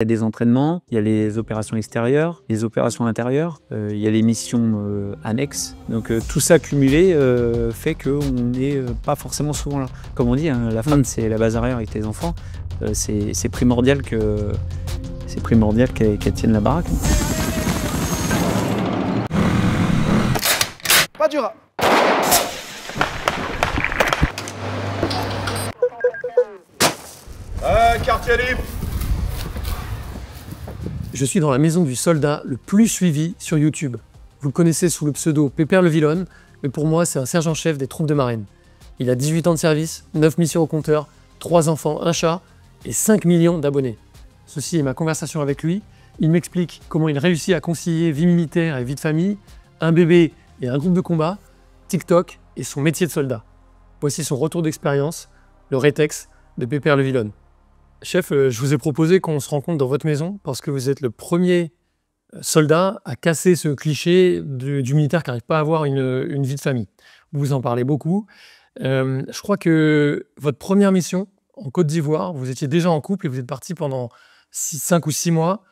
Il y a des entraînements, il y a les opérations extérieures, les opérations intérieures, il y a les missions annexes. Donc tout ça cumulé fait qu'on n'est pas forcément souvent là. Comme on dit, hein, la femme c'est la base arrière avec tes enfants. C'est primordial qu'elle tienne la baraque. Pas du rat. Quartier libre. Je suis dans la maison du soldat le plus suivi sur YouTube. Vous le connaissez sous le pseudo Pépère le Villon, mais pour moi c'est un sergent-chef des troupes de marine. Il a 18 ans de service, 9 missions au compteur, 3 enfants, un chat et 5 millions d'abonnés. Ceci est ma conversation avec lui. Il m'explique comment il réussit à concilier vie militaire et vie de famille, un bébé et un groupe de combat, TikTok et son métier de soldat. Voici son retour d'expérience, le rétex de Pépère le Villon. Chef, je vous ai proposé qu'on se rencontre dans votre maison parce que vous êtes le premier soldat à casser ce cliché du militaire qui n'arrive pas à avoir une vie de famille. Vous en parlez beaucoup. Je crois que votre première mission en Côte d'Ivoire, vous étiez déjà en couple et vous êtes parti pendant 5 ou 6 mois.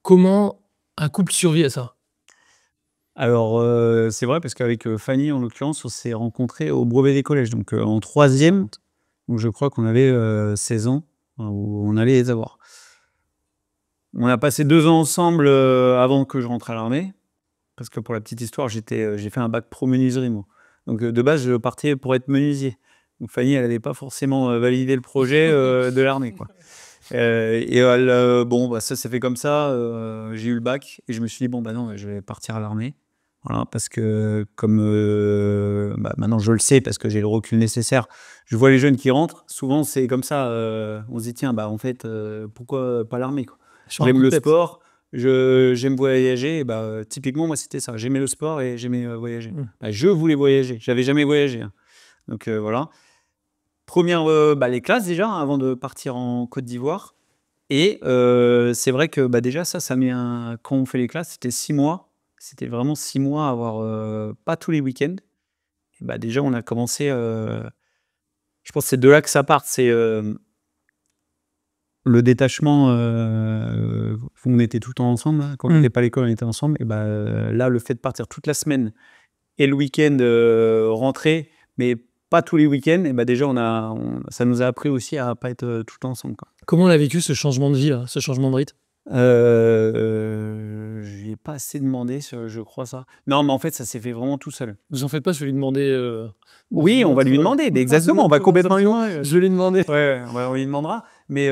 Comment un couple survit à ça? Alors c'est vrai parce qu'avec Fanny en l'occurrence on s'est rencontrés au brevet des collèges, donc en 3e, où je crois qu'on avait 16 ans. Où on allait les avoir. On a passé 2 ans ensemble avant que je rentre à l'armée, parce que pour la petite histoire, j'ai fait un bac pro menuiserie moi. Donc de base, je partais pour être menuisier. Donc Fanny, elle n'avait pas forcément validé le projet de l'armée, quoi. Et bon, bah, ça s'est fait comme ça. J'ai eu le bac et je me suis dit bon bah non, je vais partir à l'armée. Voilà, parce que comme maintenant je le sais parce que j'ai le recul nécessaire, je vois les jeunes qui rentrent, souvent c'est comme ça, on se dit tiens bah en fait pourquoi pas l'armée quoi. J'aime le sport, j'aime voyager, et bah typiquement moi c'était ça, j'aimais le sport et j'aimais voyager. Bah, je voulais voyager, j'avais jamais voyagé, hein. Donc voilà. Première les classes déjà hein, avant de partir en Côte d'Ivoire et c'est vrai que bah, déjà ça met quand on fait les classes, c'était 6 mois. C'était vraiment 6 mois à avoir pas tous les week-ends. Et bah, déjà, on a commencé. Je pense que c'est de là que ça part. C'est le détachement. On était tout le temps ensemble. Hein. Quand on n'était pas à l'école, on était ensemble. Et bah, là, le fait de partir toute la semaine et le week-end rentrer, mais pas tous les week-ends, et bah, déjà, ça nous a appris aussi à pas être tout le temps ensemble, quoi. Comment on a vécu ce changement de vie, là, ce changement de rythme? Je lui ai pas assez demandé, je crois ça. Non, mais en fait, ça s'est fait vraiment tout seul. Vous en faites pas, je vais lui demander. Oui, on va lui demander, mais exactement, on va complètement lui demander. Je vais lui demander. Ouais, on lui demandera. Mais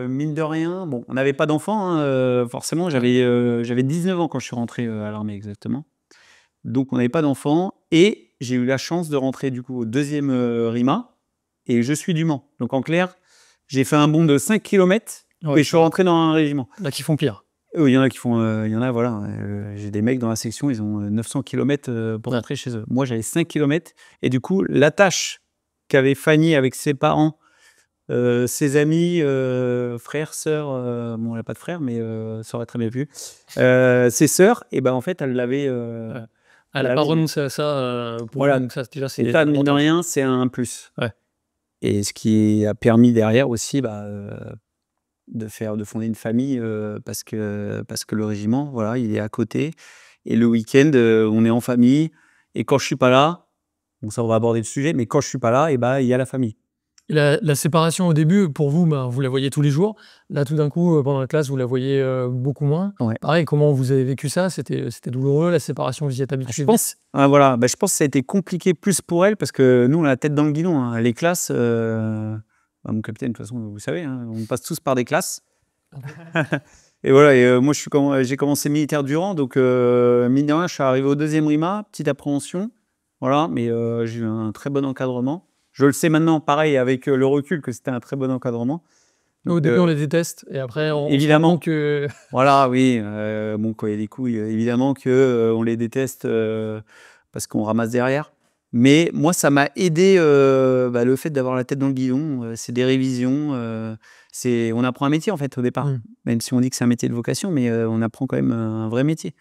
mine de rien, bon, on n'avait pas d'enfants, hein, forcément. J'avais 19 ans quand je suis rentré à l'armée, exactement. Donc, on n'avait pas d'enfants. Et j'ai eu la chance de rentrer, du coup, au 2e RIMA. Et je suis du Mans. Donc, en clair, j'ai fait un bond de 5 km et je suis rentré dans un régiment. Là, qui font pire. Il y en a qui font, il y en a, voilà. J'ai des mecs dans la section, ils ont 900 km pour rentrer chez eux. Moi, j'avais 5 km. Et du coup, la tâche qu'avait Fanny avec ses parents, ses amis, frères, sœurs, bon, elle n'a pas de frères, mais ça aurait très bien pu. Ses sœurs, et ben en fait, elle l'avait. Elle n'a pas renoncé à ça pour voilà. donc ça, déjà, c'est. Et ça, mine de rien, c'est un plus. Ouais. Et ce qui a permis derrière aussi, de fonder une famille parce que le régiment, voilà, il est à côté. Et le week-end, on est en famille. Et quand je suis pas là, bon, ça on va aborder le sujet, mais quand je suis pas là, et il y a la famille. Et la séparation au début, pour vous, vous la voyez tous les jours. Là, tout d'un coup, pendant la classe, vous la voyez beaucoup moins. Ouais. Pareil, comment vous avez vécu ça? C'était douloureux, la séparation, vous y êtes habitué? Je pense que ça a été compliqué plus pour elle parce que nous, on a la tête dans le guidon, hein. Les classes, mon capitaine, de toute façon, vous savez, hein, on passe tous par des classes. Et voilà, et moi, j'ai commencé militaire du rang, donc mine de rien, je suis arrivé au 2e RIMA, petite appréhension. Voilà, mais j'ai eu un très bon encadrement. Je le sais maintenant, pareil, avec le recul, que c'était un très bon encadrement. Au début, on les déteste, et après, on évidemment se rend compte que... Voilà, oui, bon, quand il y a des couilles, évidemment qu'on les déteste parce qu'on ramasse derrière. Mais moi, ça m'a aidé le fait d'avoir la tête dans le guidon. C'est des révisions. On apprend un métier, en fait, au départ. Même si on dit que c'est un métier de vocation, mais on apprend quand même un vrai métier.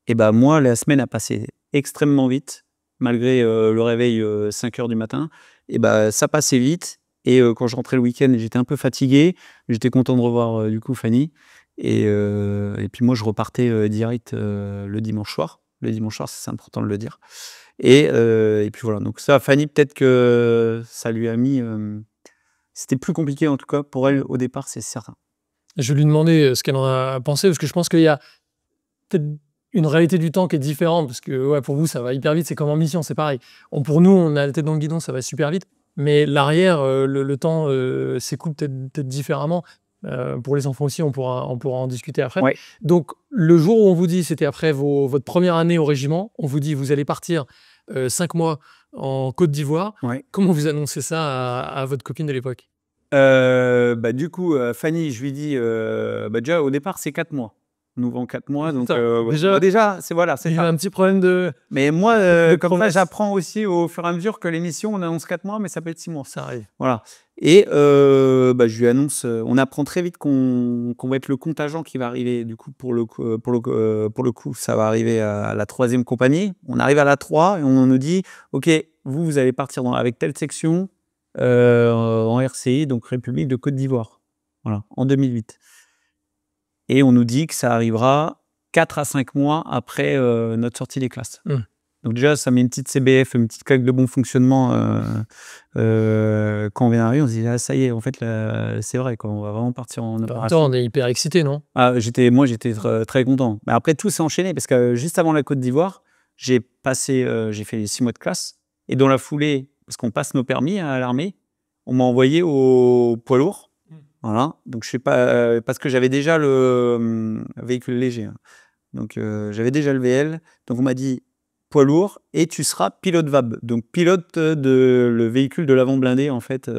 Et moi, la semaine a passé extrêmement vite, malgré le réveil 5 h du matin. Et ça passait vite. Et quand je rentrais le week-end, j'étais un peu fatigué. J'étais content de revoir du coup Fanny. Et puis moi, je repartais direct le dimanche soir. Le dimanche soir, c'est important de le dire. Et puis voilà. Donc ça, Fanny, peut-être que ça lui a mis. C'était plus compliqué en tout cas pour elle au départ, c'est certain. Je vais lui demander ce qu'elle en a pensé, parce que je pense qu'il y a peut-être une réalité du temps qui est différente, parce que ouais, pour vous, ça va hyper vite, c'est comme en mission, c'est pareil. Pour nous, on a la tête dans le guidon, ça va super vite, mais l'arrière, le temps s'écoule peut-être différemment. Pour les enfants aussi, on pourra en discuter après. Ouais. Donc, le jour où on vous dit, c'était après votre première année au régiment, on vous dit, vous allez partir 5 mois en Côte d'Ivoire. Ouais. Comment vous annoncez ça à votre copine de l'époque? Du coup, Fanny, je lui dis, déjà au départ, c'est 4 mois. On nous vend 4 mois, donc déjà, c'est voilà, c'est Il y a ça. un petit problème de... Mais moi, comme ça, promesse. j'apprends aussi au fur et à mesure que l'émission, on annonce 4 mois, mais ça peut être 6 mois. Ça arrive. Voilà. Et je lui annonce, on apprend très vite qu'on va être le contingent qui va arriver. Du coup, pour le coup, ça va arriver à la 3e compagnie. On arrive à la 3 et on nous dit, OK, vous allez partir avec telle section en RCI, donc République de Côte d'Ivoire. Voilà, en 2008. Et on nous dit que ça arrivera 4 à 5 mois après notre sortie des classes. Donc déjà, ça met une petite CBF, une petite claque de bon fonctionnement quand on vient d'arriver. On se dit, ah, ça y est, en fait, c'est vrai, quoi, on va vraiment partir en opération. Attends, on est hyper excités, non? Moi, j'étais très content. Mais après, tout s'est enchaîné parce que juste avant la Côte d'Ivoire, j'ai fait les 6 mois de classe. Et dans la foulée, parce qu'on passe nos permis à l'armée, on m'a envoyé au poids lourd. Voilà. Donc, je sais pas, parce que j'avais déjà le véhicule léger. Hein. Donc, j'avais déjà le VL. Donc, on m'a dit poids lourd et tu seras pilote VAB. Donc, pilote le véhicule de l'avant blindé, en fait.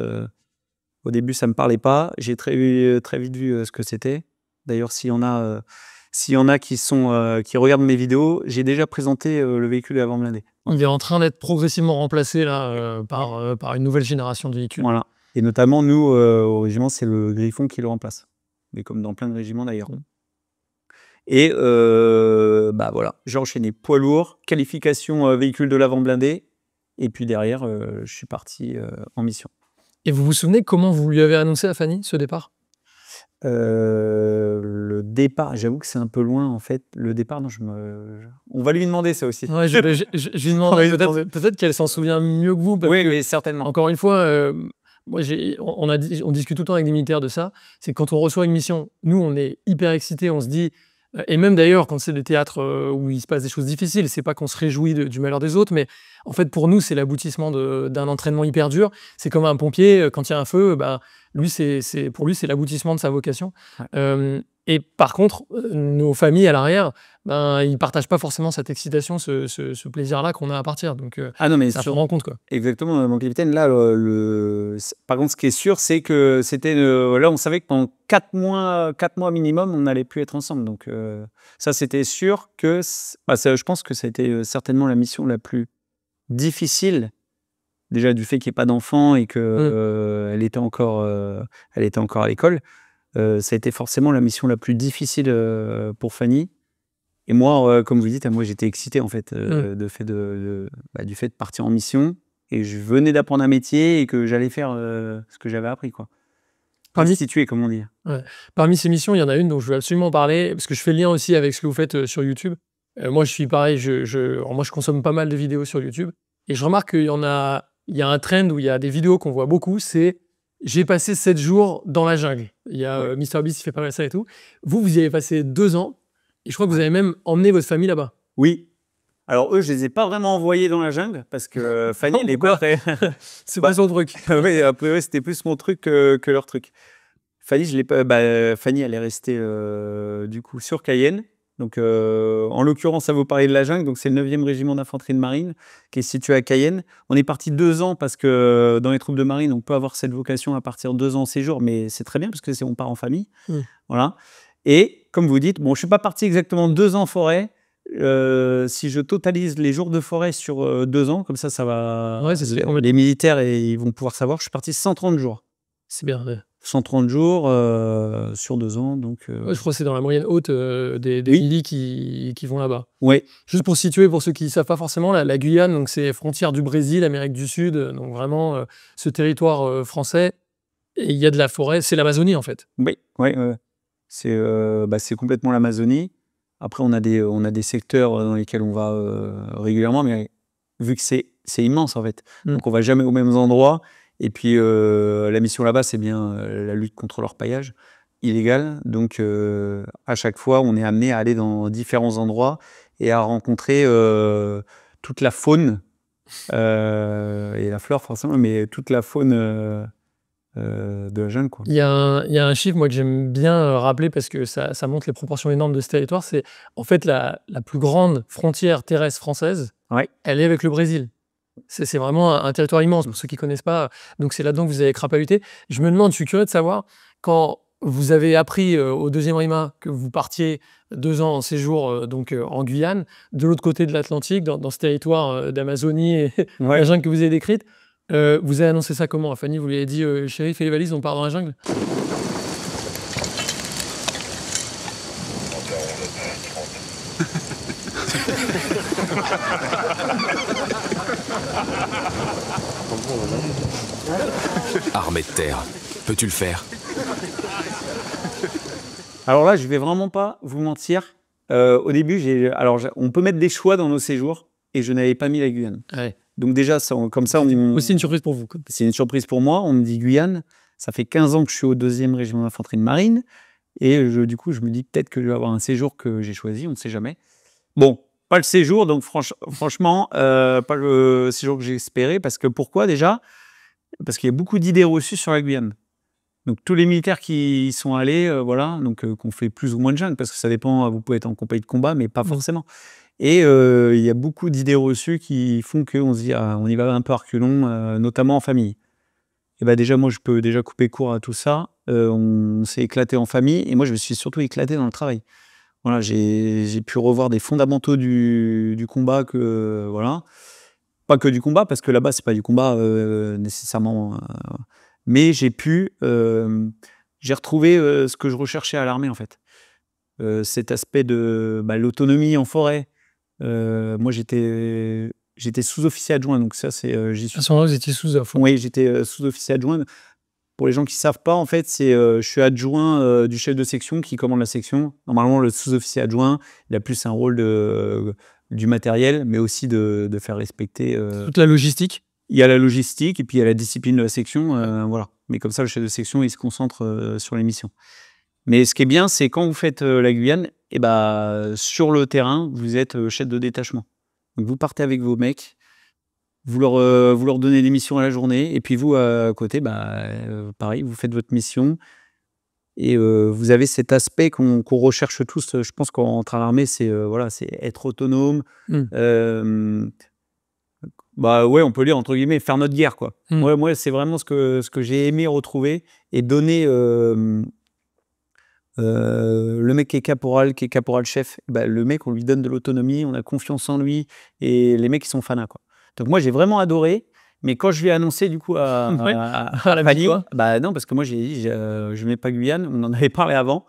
Au début, ça me parlait pas. J'ai très vite vu ce que c'était. D'ailleurs, s'il y en a qui regardent mes vidéos, j'ai déjà présenté le véhicule de l'avant blindé. On est en train d'être progressivement remplacé là, par une nouvelle génération de véhicules. Voilà. Et notamment, nous, au régiment, c'est le Griffon qui le remplace. Mais comme dans plein de régiments d'ailleurs. Et voilà, j'ai enchaîné poids lourd, qualification véhicule de l'avant blindé. Et puis derrière, je suis parti en mission. Et vous vous souvenez comment vous lui avez annoncé à Fanny ce départ? Le départ, j'avoue que c'est un peu loin en fait. Le départ, non, on va lui demander ça aussi. Ouais, je lui demande peut-être qu'elle s'en souvient mieux que vous. Oui, mais certainement. Encore une fois, moi, on discute tout le temps avec des militaires de ça. C'est que quand on reçoit une mission, nous, on est hyper excités, on se dit, et même d'ailleurs, quand c'est des théâtres où il se passe des choses difficiles, c'est pas qu'on se réjouit du malheur des autres, mais en fait, pour nous, c'est l'aboutissement d'un entraînement hyper dur. C'est comme un pompier, quand il y a un feu, pour lui, c'est l'aboutissement de sa vocation. Ouais. Et par contre, nos familles à l'arrière, ils partagent pas forcément cette excitation, ce plaisir-là qu'on a à partir. Donc, non, mais ça se rend compte, quoi. Exactement, mon capitaine. Là, par contre, ce qui est sûr, c'est que c'était là, on savait que pendant 4 mois minimum, on n'allait plus être ensemble. Donc, ça, c'était sûr que. Je pense que ça a été certainement la mission la plus difficile. Déjà du fait qu'il n'y ait pas d'enfant et que elle était encore à l'école. Ça a été forcément la mission la plus difficile pour Fanny. Et moi, comme vous dites, moi j'étais excité en fait du fait de partir en mission. Et je venais d'apprendre un métier et que j'allais faire ce que j'avais appris, quoi. Institué, comme on dit. Ouais. Parmi ces missions, il y en a une dont je veux absolument parler, parce que je fais le lien aussi avec ce que vous faites sur YouTube. Moi, je suis pareil, moi je consomme pas mal de vidéos sur YouTube. Et je remarque qu'il y a un trend où il y a des vidéos qu'on voit beaucoup, c'est j'ai passé 7 jours dans la jungle. Il y a MrBeast qui fait pas mal ça et tout. Vous y avez passé 2 ans, et je crois que vous avez même emmené votre famille là-bas. Oui. Alors eux, je les ai pas vraiment envoyés dans la jungle, parce que Fanny, elle est pas très... C'est pas son truc. Oui, après, c'était plus mon truc que leur truc. Fanny, Fanny, elle est restée du coup sur Cayenne. Donc, en l'occurrence, ça vous parler de la jungle. Donc, c'est le 9e régiment d'infanterie de marine qui est situé à Cayenne. On est parti 2 ans parce que dans les troupes de marine, on peut avoir cette vocation à partir 2 ans en séjour, mais c'est très bien parce que on part en famille. Voilà. Et comme vous dites, bon, je suis pas parti exactement 2 ans en forêt. Si je totalise les jours de forêt sur 2 ans, comme ça va. Ouais, les militaires ils vont pouvoir savoir. Je suis parti 130 jours. C'est bien. 130 jours sur 2 ans. Donc, Ouais, je crois que c'est dans la moyenne haute des Oui. Mili qui vont là-bas. ouais, Juste pour situer, pour ceux qui ne savent pas forcément, la Guyane, donc c'est frontière du Brésil, Amérique du Sud, donc vraiment ce territoire français. Et il y a de la forêt, c'est l'Amazonie en fait. oui, ouais, ouais. C'est complètement l'Amazonie. Après, on a des secteurs dans lesquels on va régulièrement, mais vu que c'est immense en fait. Donc on va jamais aux mêmes endroits. Et puis la mission là-bas, c'est bien la lutte contre l'orpaillage illégal. Donc à chaque fois, on est amené à aller dans différents endroits et à rencontrer toute la faune et la flore forcément, mais toute la faune de la jungle, quoi. Il y a un chiffre, moi, que j'aime bien rappeler parce que ça montre les proportions énormes de ce territoire. C'est en fait la plus grande frontière terrestre française, Ouais. elle est avec le Brésil. C'est vraiment un territoire immense pour ceux qui ne connaissent pas. Donc c'est là-dedans que vous avez crapahuté. Je me demande, je suis curieux de savoir, quand vous avez appris au 2e RIMA que vous partiez 2 ans en séjour en Guyane, de l'autre côté de l'Atlantique, dans ce territoire d'Amazonie et Ouais. la jungle que vous avez décrite, vous avez annoncé ça comment à Fanny? Vous lui avez dit chérie, fais les valises, on part dans la jungle? Armée de terre, peux-tu le faire? Alors là, je vais vraiment pas vous mentir. Au début, on peut mettre des choix dans nos séjours et je n'avais pas mis la Guyane. Ouais. Donc déjà, comme ça, Aussi une surprise pour vous, quoi. c'est une surprise pour moi. On me dit Guyane. Ça fait 15 ans que je suis au 2e régiment d'infanterie de marine. Et du coup, je me dis peut-être que je vais avoir un séjour que j'ai choisi. On ne sait jamais. Bon, pas le séjour. Donc franchement, pas le séjour que j'ai espéré. Parce que pourquoi déjà? Parce qu'il y a beaucoup d'idées reçues sur la Guyane. Donc tous les militaires qui y sont allés, voilà, donc qu'on fait plus ou moins de jungle, parce que ça dépend, vous pouvez être en compagnie de combat, mais pas forcément. Et il y a beaucoup d'idées reçues qui font qu'on se dit, on y va un peu à reculons, notamment en famille. Et bah déjà, moi, je peux déjà couper court à tout ça. On s'est éclaté en famille, et moi, je me suis surtout éclaté dans le travail. Voilà, j'ai pu revoir des fondamentaux du combat, voilà. Pas que du combat, parce que là-bas, c'est pas du combat nécessairement... mais j'ai retrouvé ce que je recherchais à l'armée, en fait. Cet aspect de l'autonomie en forêt. Moi, j'étais sous-officier adjoint, donc ça, c'est... À ce moment-là, vous étiez sous-off. Oui, j'étais sous-officier adjoint. Pour les gens qui ne savent pas, en fait, je suis adjoint du chef de section qui commande la section. Normalement, le sous-officier adjoint, il a plus un rôle du matériel, mais aussi de faire respecter... Toute la logistique. Il y a la logistique et puis il y a la discipline de la section, voilà. Mais comme ça, le chef de section, il se concentre sur les missions. Mais ce qui est bien, c'est quand vous faites la Guyane, et sur le terrain, vous êtes chef de détachement. Donc vous partez avec vos mecs, vous leur donnez des missions à la journée, et puis vous, à côté, pareil, vous faites votre mission. Et vous avez cet aspect qu'on recherche tous, je pense, quand on entre à l'armée, c'est être autonome. Ouais, on peut lire entre guillemets faire notre guerre, quoi. Moi, c'est vraiment ce que j'ai aimé retrouver et donner le mec qui est caporal chef. Le mec, on lui donne de l'autonomie, on a confiance en lui et les mecs ils sont fanas, quoi. Donc moi j'ai vraiment adoré. Mais quand je lui ai annoncé du coup à la Fanny, quoi. Non, parce que moi j'ai dit je mets pas Guyane, on en avait parlé avant.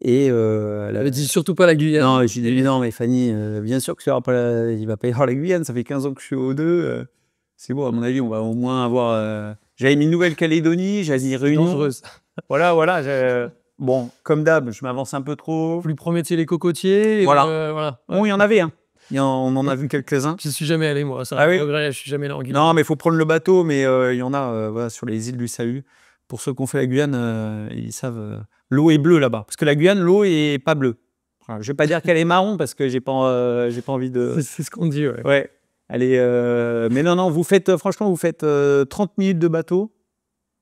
Et elle avait dit surtout pas la Guyane. Non, j'ai dit non, mais Fanny, bien sûr que il va pas y avoir la Guyane, ça fait 15 ans que je suis au 2. C'est bon, à mon avis, on va au moins avoir. J'avais mis Nouvelle-Calédonie, j'avais dit Réunion. Dangereuse. Voilà. Bon, comme d'hab, je m'avance un peu trop. Vous lui promettiez les cocotiers. Voilà. Bon, il y en avait un. On en a vu quelques-uns. Je suis jamais allé, moi. Ça, ah oui. Je suis jamais allé en Guyane. Non, mais il faut prendre le bateau, mais il y en a sur les îles du Salut. Pour ceux qui ont fait la Guyane, ils savent. L'eau est bleue là-bas. Parce que la Guyane, l'eau est pas bleue. Enfin, je vais pas dire qu'elle est marron parce que j'ai pas envie de. C'est ce qu'on dit, ouais. Ouais. Elle est. Mais non, franchement, vous faites 30 minutes de bateau.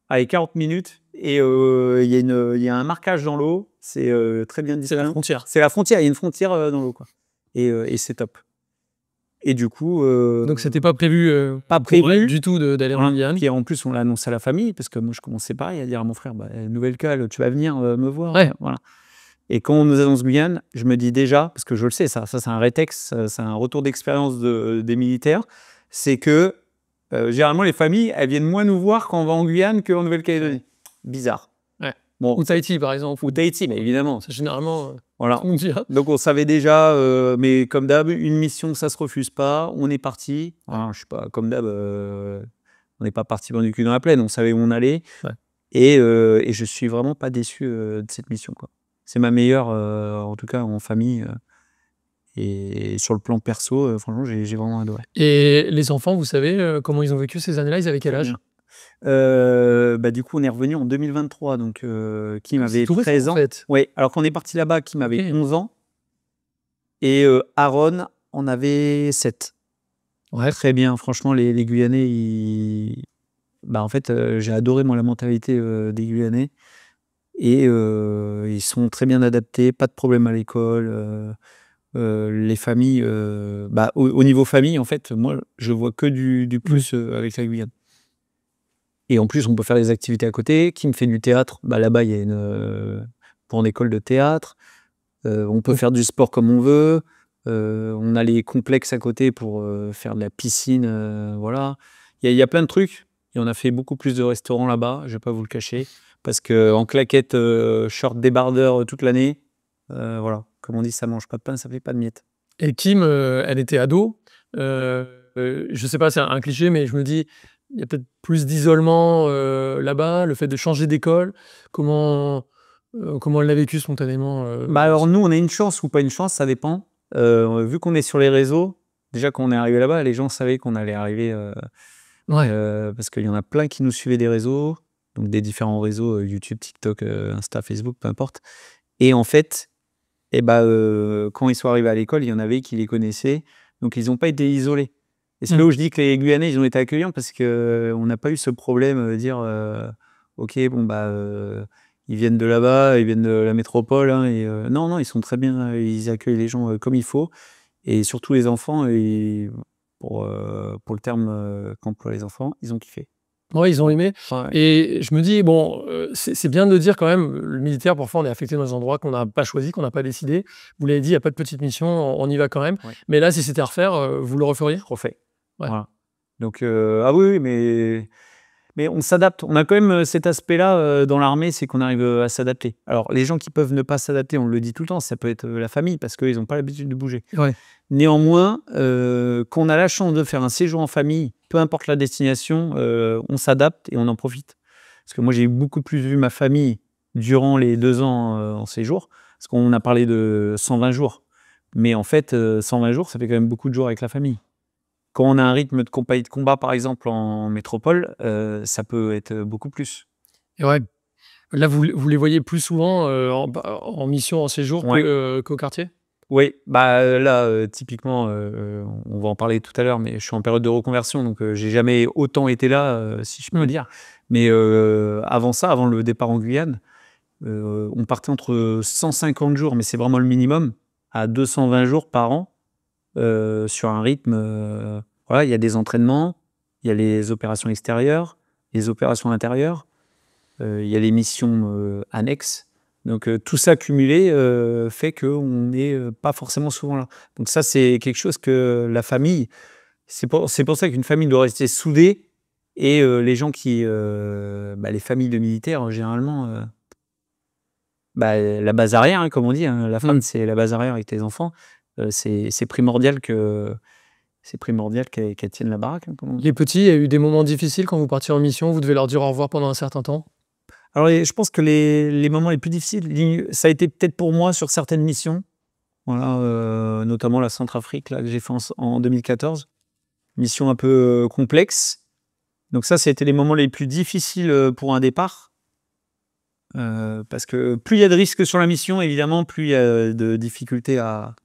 Allez, 40 minutes. Et il y a un marquage dans l'eau. C'est très bien dit. C'est la frontière. C'est la frontière. Il y a une frontière dans l'eau, quoi. Et c'est top. Et du coup. Donc c'était pas prévu. Pas prévu du tout d'aller en Guyane. Puis en plus, on l'a annoncé à la famille parce que moi, je commençais pareil à dire à mon frère, Nouvelle-Cale, tu vas venir me voir. Ouais. Voilà. Et quand on nous annonce Guyane, je me dis déjà, parce que je le sais, ça c'est un rétex, c'est un retour d'expérience des militaires, c'est que généralement les familles, elles viennent moins nous voir quand on va en Guyane qu'en Nouvelle-Calédonie. Bizarre. Bon, Ou Tahiti, par exemple. ou Tahiti, mais évidemment. C'est généralement, Voilà. on dit, hein. Donc on savait déjà, mais comme d'hab, une mission, ça se refuse pas. On est parti. Voilà, je sais pas, comme d'hab, on n'est pas parti du cul dans la plaine. On savait où on allait. Ouais. Et je suis vraiment pas déçu de cette mission, quoi. C'est ma meilleure, en tout cas en famille. Et sur le plan perso, franchement, j'ai vraiment adoré. Et les enfants, vous savez comment ils ont vécu ces années-là? Ils avaient quel âge? Bah, du coup, on est revenu en 2023, donc Kim avait tout récent, 13 ans. en fait. Oui, alors qu'on est parti là-bas, Kim avait Ok. 11 ans. Et Aaron en avait 7. Ouais. Très bien, franchement, les Guyanais, bah, en fait, j'ai adoré moi la mentalité des Guyanais. Et ils sont très bien adaptés, pas de problème à l'école. Les familles, bah, au niveau famille, en fait, moi, je vois que du plus avec la Guyane. Et en plus, on peut faire des activités à côté. Kim fait du théâtre. Bah, là-bas, il y a une école de théâtre. On peut faire du sport comme on veut. On a les complexes à côté pour faire de la piscine. Voilà. Il y a plein de trucs. Et on a fait beaucoup plus de restaurants là-bas, je ne vais pas vous le cacher. Parce qu'en claquette, short débardeur toute l'année, voilà. Comme on dit, ça mange pas de pain, ça fait pas de miettes. Et Kim, elle était ado. Je sais pas, c'est un cliché, mais je me dis, il y a peut-être plus d'isolement là-bas, le fait de changer d'école. Comment elle l'a vécu spontanément Bah alors nous, on a une chance ou pas une chance, ça dépend. Vu qu'on est sur les réseaux, déjà quand on est arrivé là-bas, les gens savaient qu'on allait arriver Ouais. parce qu'il y en a plein qui nous suivaient des réseaux, donc des différents réseaux, YouTube, TikTok, Insta, Facebook, peu importe. Et en fait, quand ils sont arrivés à l'école, il y en avait qui les connaissaient, donc ils n'ont pas été isolés. Et c'est là où je dis que les Guyanais, ils ont été accueillants parce qu'on n'a pas eu ce problème de dire ok, bon, bah, ils viennent de là-bas, ils viennent de la métropole. Hein, et, non, ils sont très bien, ils accueillent les gens comme il faut. Et surtout les enfants, pour le terme qu'emploient les enfants, ils ont kiffé. Ouais, ils ont aimé. Ouais. Et je me dis, bon, c'est bien de dire quand même, le militaire, parfois, on est affecté dans des endroits qu'on n'a pas choisi, qu'on n'a pas décidé. Vous l'avez dit, il n'y a pas de petite mission, on y va quand même. Ouais. Mais là, si c'était à refaire, vous le referiez? Refait. Ouais. Voilà. Donc, ah oui, mais on s'adapte. On a quand même cet aspect-là dans l'armée, c'est qu'on arrive à s'adapter. Alors, les gens qui peuvent ne pas s'adapter, on le dit tout le temps, ça peut être la famille, parce qu'ils n'ont pas l'habitude de bouger. Ouais. Néanmoins, quand on a la chance de faire un séjour en famille, peu importe la destination, on s'adapte et on en profite. Parce que moi, j'ai beaucoup plus vu ma famille durant les 2 ans en séjour, parce qu'on a parlé de 120 jours. Mais en fait, 120 jours, ça fait quand même beaucoup de jours avec la famille. Quand on a un rythme de compagnie de combat, par exemple, en métropole, ça peut être beaucoup plus. Et ouais. Là, vous les voyez plus souvent en mission, en séjour Ouais. qu'au quartier? Oui, bah là, typiquement, on va en parler tout à l'heure, mais je suis en période de reconversion, donc j'ai jamais autant été là, si je peux dire. Mais avant ça, avant le départ en Guyane, on partait entre 150 jours, mais c'est vraiment le minimum, à 220 jours par an, sur un rythme. Voilà, il y a des entraînements, il y a les opérations extérieures, les opérations intérieures, il y a les missions annexes. Donc tout ça cumulé fait qu'on n'est pas forcément souvent là. Donc ça, c'est quelque chose que la famille, c'est pour ça qu'une famille doit rester soudée. Et les gens les familles de militaires, généralement, la base arrière, hein, comme on dit, hein, la femme, c'est la base arrière avec tes enfants. C'est primordial qu'elle tienne la baraque. Hein, comme on dit. Les petits, il y a eu des moments difficiles quand vous partiez en mission, vous devez leur dire au revoir pendant un certain temps? Alors, je pense que les moments les plus difficiles, ça a été peut-être pour moi sur certaines missions, voilà, notamment la Centrafrique là, que j'ai fait en 2014. Mission un peu complexe. Donc ça, c'était les moments les plus difficiles pour un départ. Parce que plus il y a de risques sur la mission, évidemment, plus il y a de difficultés à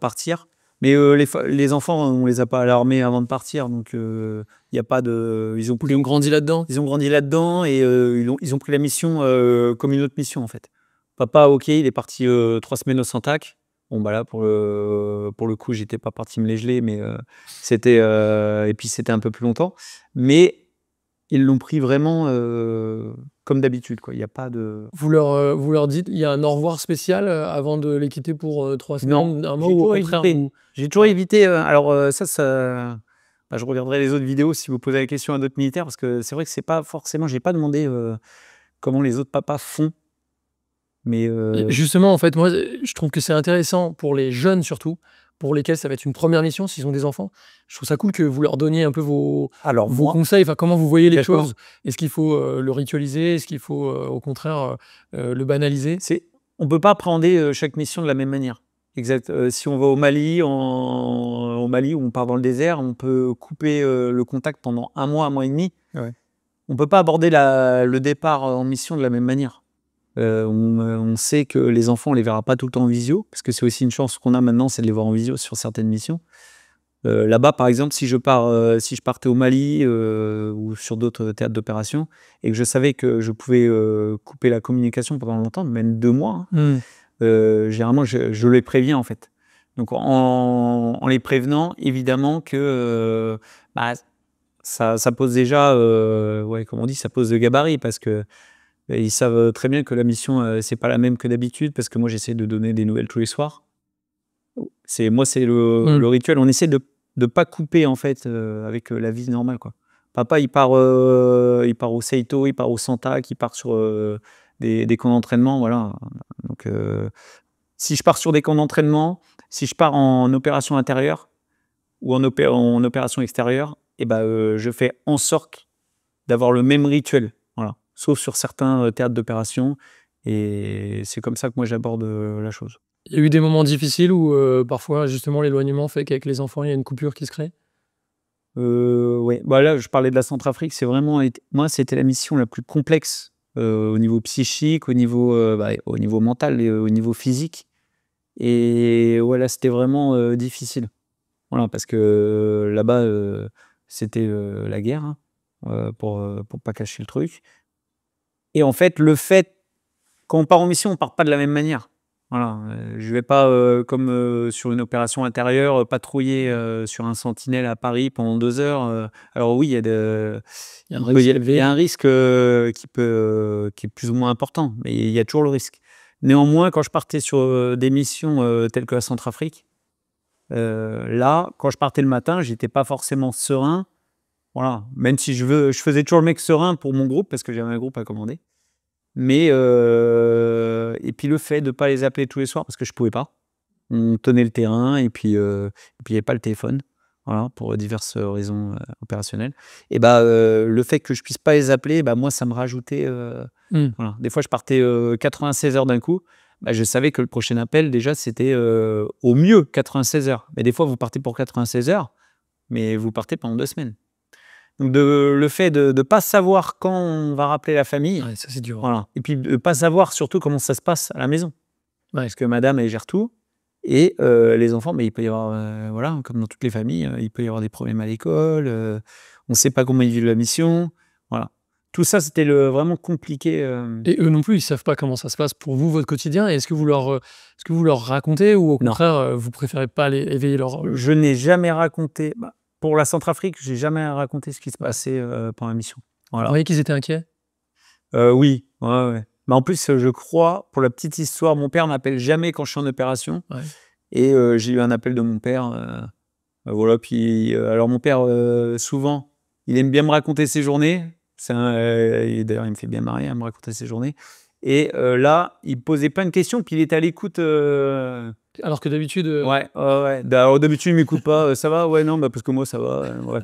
partir. Mais les enfants, on les a pas alarmés avant de partir, donc il y a pas de. Ils ont grandi là-dedans? Ils ont grandi là-dedans et ils ont pris la mission comme une autre mission en fait. Papa, ok, il est parti 3 semaines au Santac. Bon bah là pour le coup, j'étais pas parti me les geler, mais c'était et puis c'était un peu plus longtemps. Mais ils l'ont pris vraiment comme d'habitude, quoi. Il y a pas de. Vous leur dites, il y a un au revoir spécial avant de les quitter pour 3 semaines, Non, un mois, ou au contraire j'ai toujours évité. Alors ça. Bah, je regarderai les autres vidéos si vous posez la question à d'autres militaires, parce que c'est vrai que c'est pas forcément. J'ai pas demandé comment les autres papas font. Mais Et justement, en fait, moi, je trouve que c'est intéressant pour les jeunes surtout, pour lesquels ça va être une première mission s'ils ont des enfants. Je trouve ça cool que vous leur donniez un peu vos alors moi, conseils, enfin comment vous voyez les d'accord. choses. Est-ce qu'il faut le ritualiser? Est-ce qu'il faut au contraire le banaliser? On peut pas appréhender chaque mission de la même manière. Exact. Si on va au Mali, au Mali où on part dans le désert, on peut couper le contact pendant 1 mois et demi. Ouais. On peut pas aborder le départ en mission de la même manière. On sait que les enfants, on les verra pas tout le temps en visio, parce que c'est aussi une chance qu'on a maintenant, c'est de les voir en visio sur certaines missions. Là-bas, par exemple, si je partais au Mali ou sur d'autres théâtres d'opération, et que je savais que je pouvais couper la communication pendant longtemps, même 2 mois, hein, généralement, je les préviens en fait. Donc en les prévenant, évidemment que bah, ça pose déjà, ouais, comme on dit, ça pose le gabarit, parce que ils savent très bien que la mission, c'est pas la même que d'habitude, parce que moi, j'essaie de donner des nouvelles tous les soirs. C'est le rituel. On essaie de pas couper en fait avec la vie normale, quoi. Papa, il part au Seito, il part au Santac, il part sur des camps d'entraînement, voilà. Donc, si je pars sur des camps d'entraînement, si je pars en opération intérieure ou en opération extérieure, et ben, je fais en sorte d'avoir le même rituel, voilà. Sauf sur certains théâtres d'opération, et c'est comme ça que moi j'aborde la chose. Il y a eu des moments difficiles où parfois justement l'éloignement fait qu'avec les enfants il y a une coupure qui se crée? Ouais, bah, là, je parlais de la Centrafrique, c'est vraiment moi, c'était la mission la plus complexe, au niveau psychique, au niveau mental et au niveau physique, et voilà, c'était vraiment difficile. Voilà, parce que là-bas, c'était la guerre, hein, pour pas cacher le truc, et en fait, quand on part en mission, on part pas de la même manière. Voilà, je vais pas, comme sur une opération intérieure, patrouiller sur un sentinelle à Paris pendant 2 heures. Alors oui, Il y a un risque il élevé. y a un risque qui est plus ou moins important, mais il y a toujours le risque. Néanmoins, quand je partais sur des missions telles que la Centrafrique, là, quand je partais le matin, j'étais pas forcément serein. Voilà, même si je faisais toujours le mec serein pour mon groupe, parce que j'avais un groupe à commander. Mais et puis le fait de pas les appeler tous les soirs, parce que je pouvais pas. On tenait le terrain, et puis il y avait pas le téléphone, voilà, pour diverses raisons opérationnelles, et bah, le fait que je puisse pas les appeler, bah, moi ça me rajoutait, voilà. Des fois je partais 96 heures d'un coup, bah, je savais que le prochain appel déjà c'était au mieux 96 heures. Mais des fois vous partez pour 96 heures, mais vous partez pendant 2 semaines. Donc le fait de pas savoir quand on va rappeler la famille, Ouais, ça c'est dur. voilà, et puis de pas savoir surtout comment ça se passe à la maison. Ouais. Parce que madame, elle gère tout, et les enfants, mais il peut y avoir, voilà, comme dans toutes les familles, il peut y avoir des problèmes à l'école, on ne sait pas comment ils vivent la mission, voilà. Tout ça, c'était vraiment compliqué. Et eux non plus, ils savent pas comment ça se passe pour vous, votre quotidien. Et est-ce que vous leur racontez, ou au Non. contraire, vous préférez pas aller éveiller leur... Je n'ai jamais raconté, bah, pour la Centrafrique, j'ai jamais raconté ce qui se passait pendant la mission. Vous Voilà. voyez qu'ils étaient inquiets? Oui, ouais, ouais. Mais en plus, je crois, pour la petite histoire, mon père m'appelle jamais quand je suis en opération. Ouais. Et j'ai eu un appel de mon père. Voilà, puis alors mon père, souvent, il aime bien me raconter ses journées. Et d'ailleurs, il me fait bien marrer à me raconter ses journées. Et là, il posait plein de questions, puis il était à l'écoute. Alors que d'habitude... Ouais, ouais. Alors, d'habitude, il m'écoute pas. Ça va? Ouais, non, bah, parce que moi, ça va. Ouais.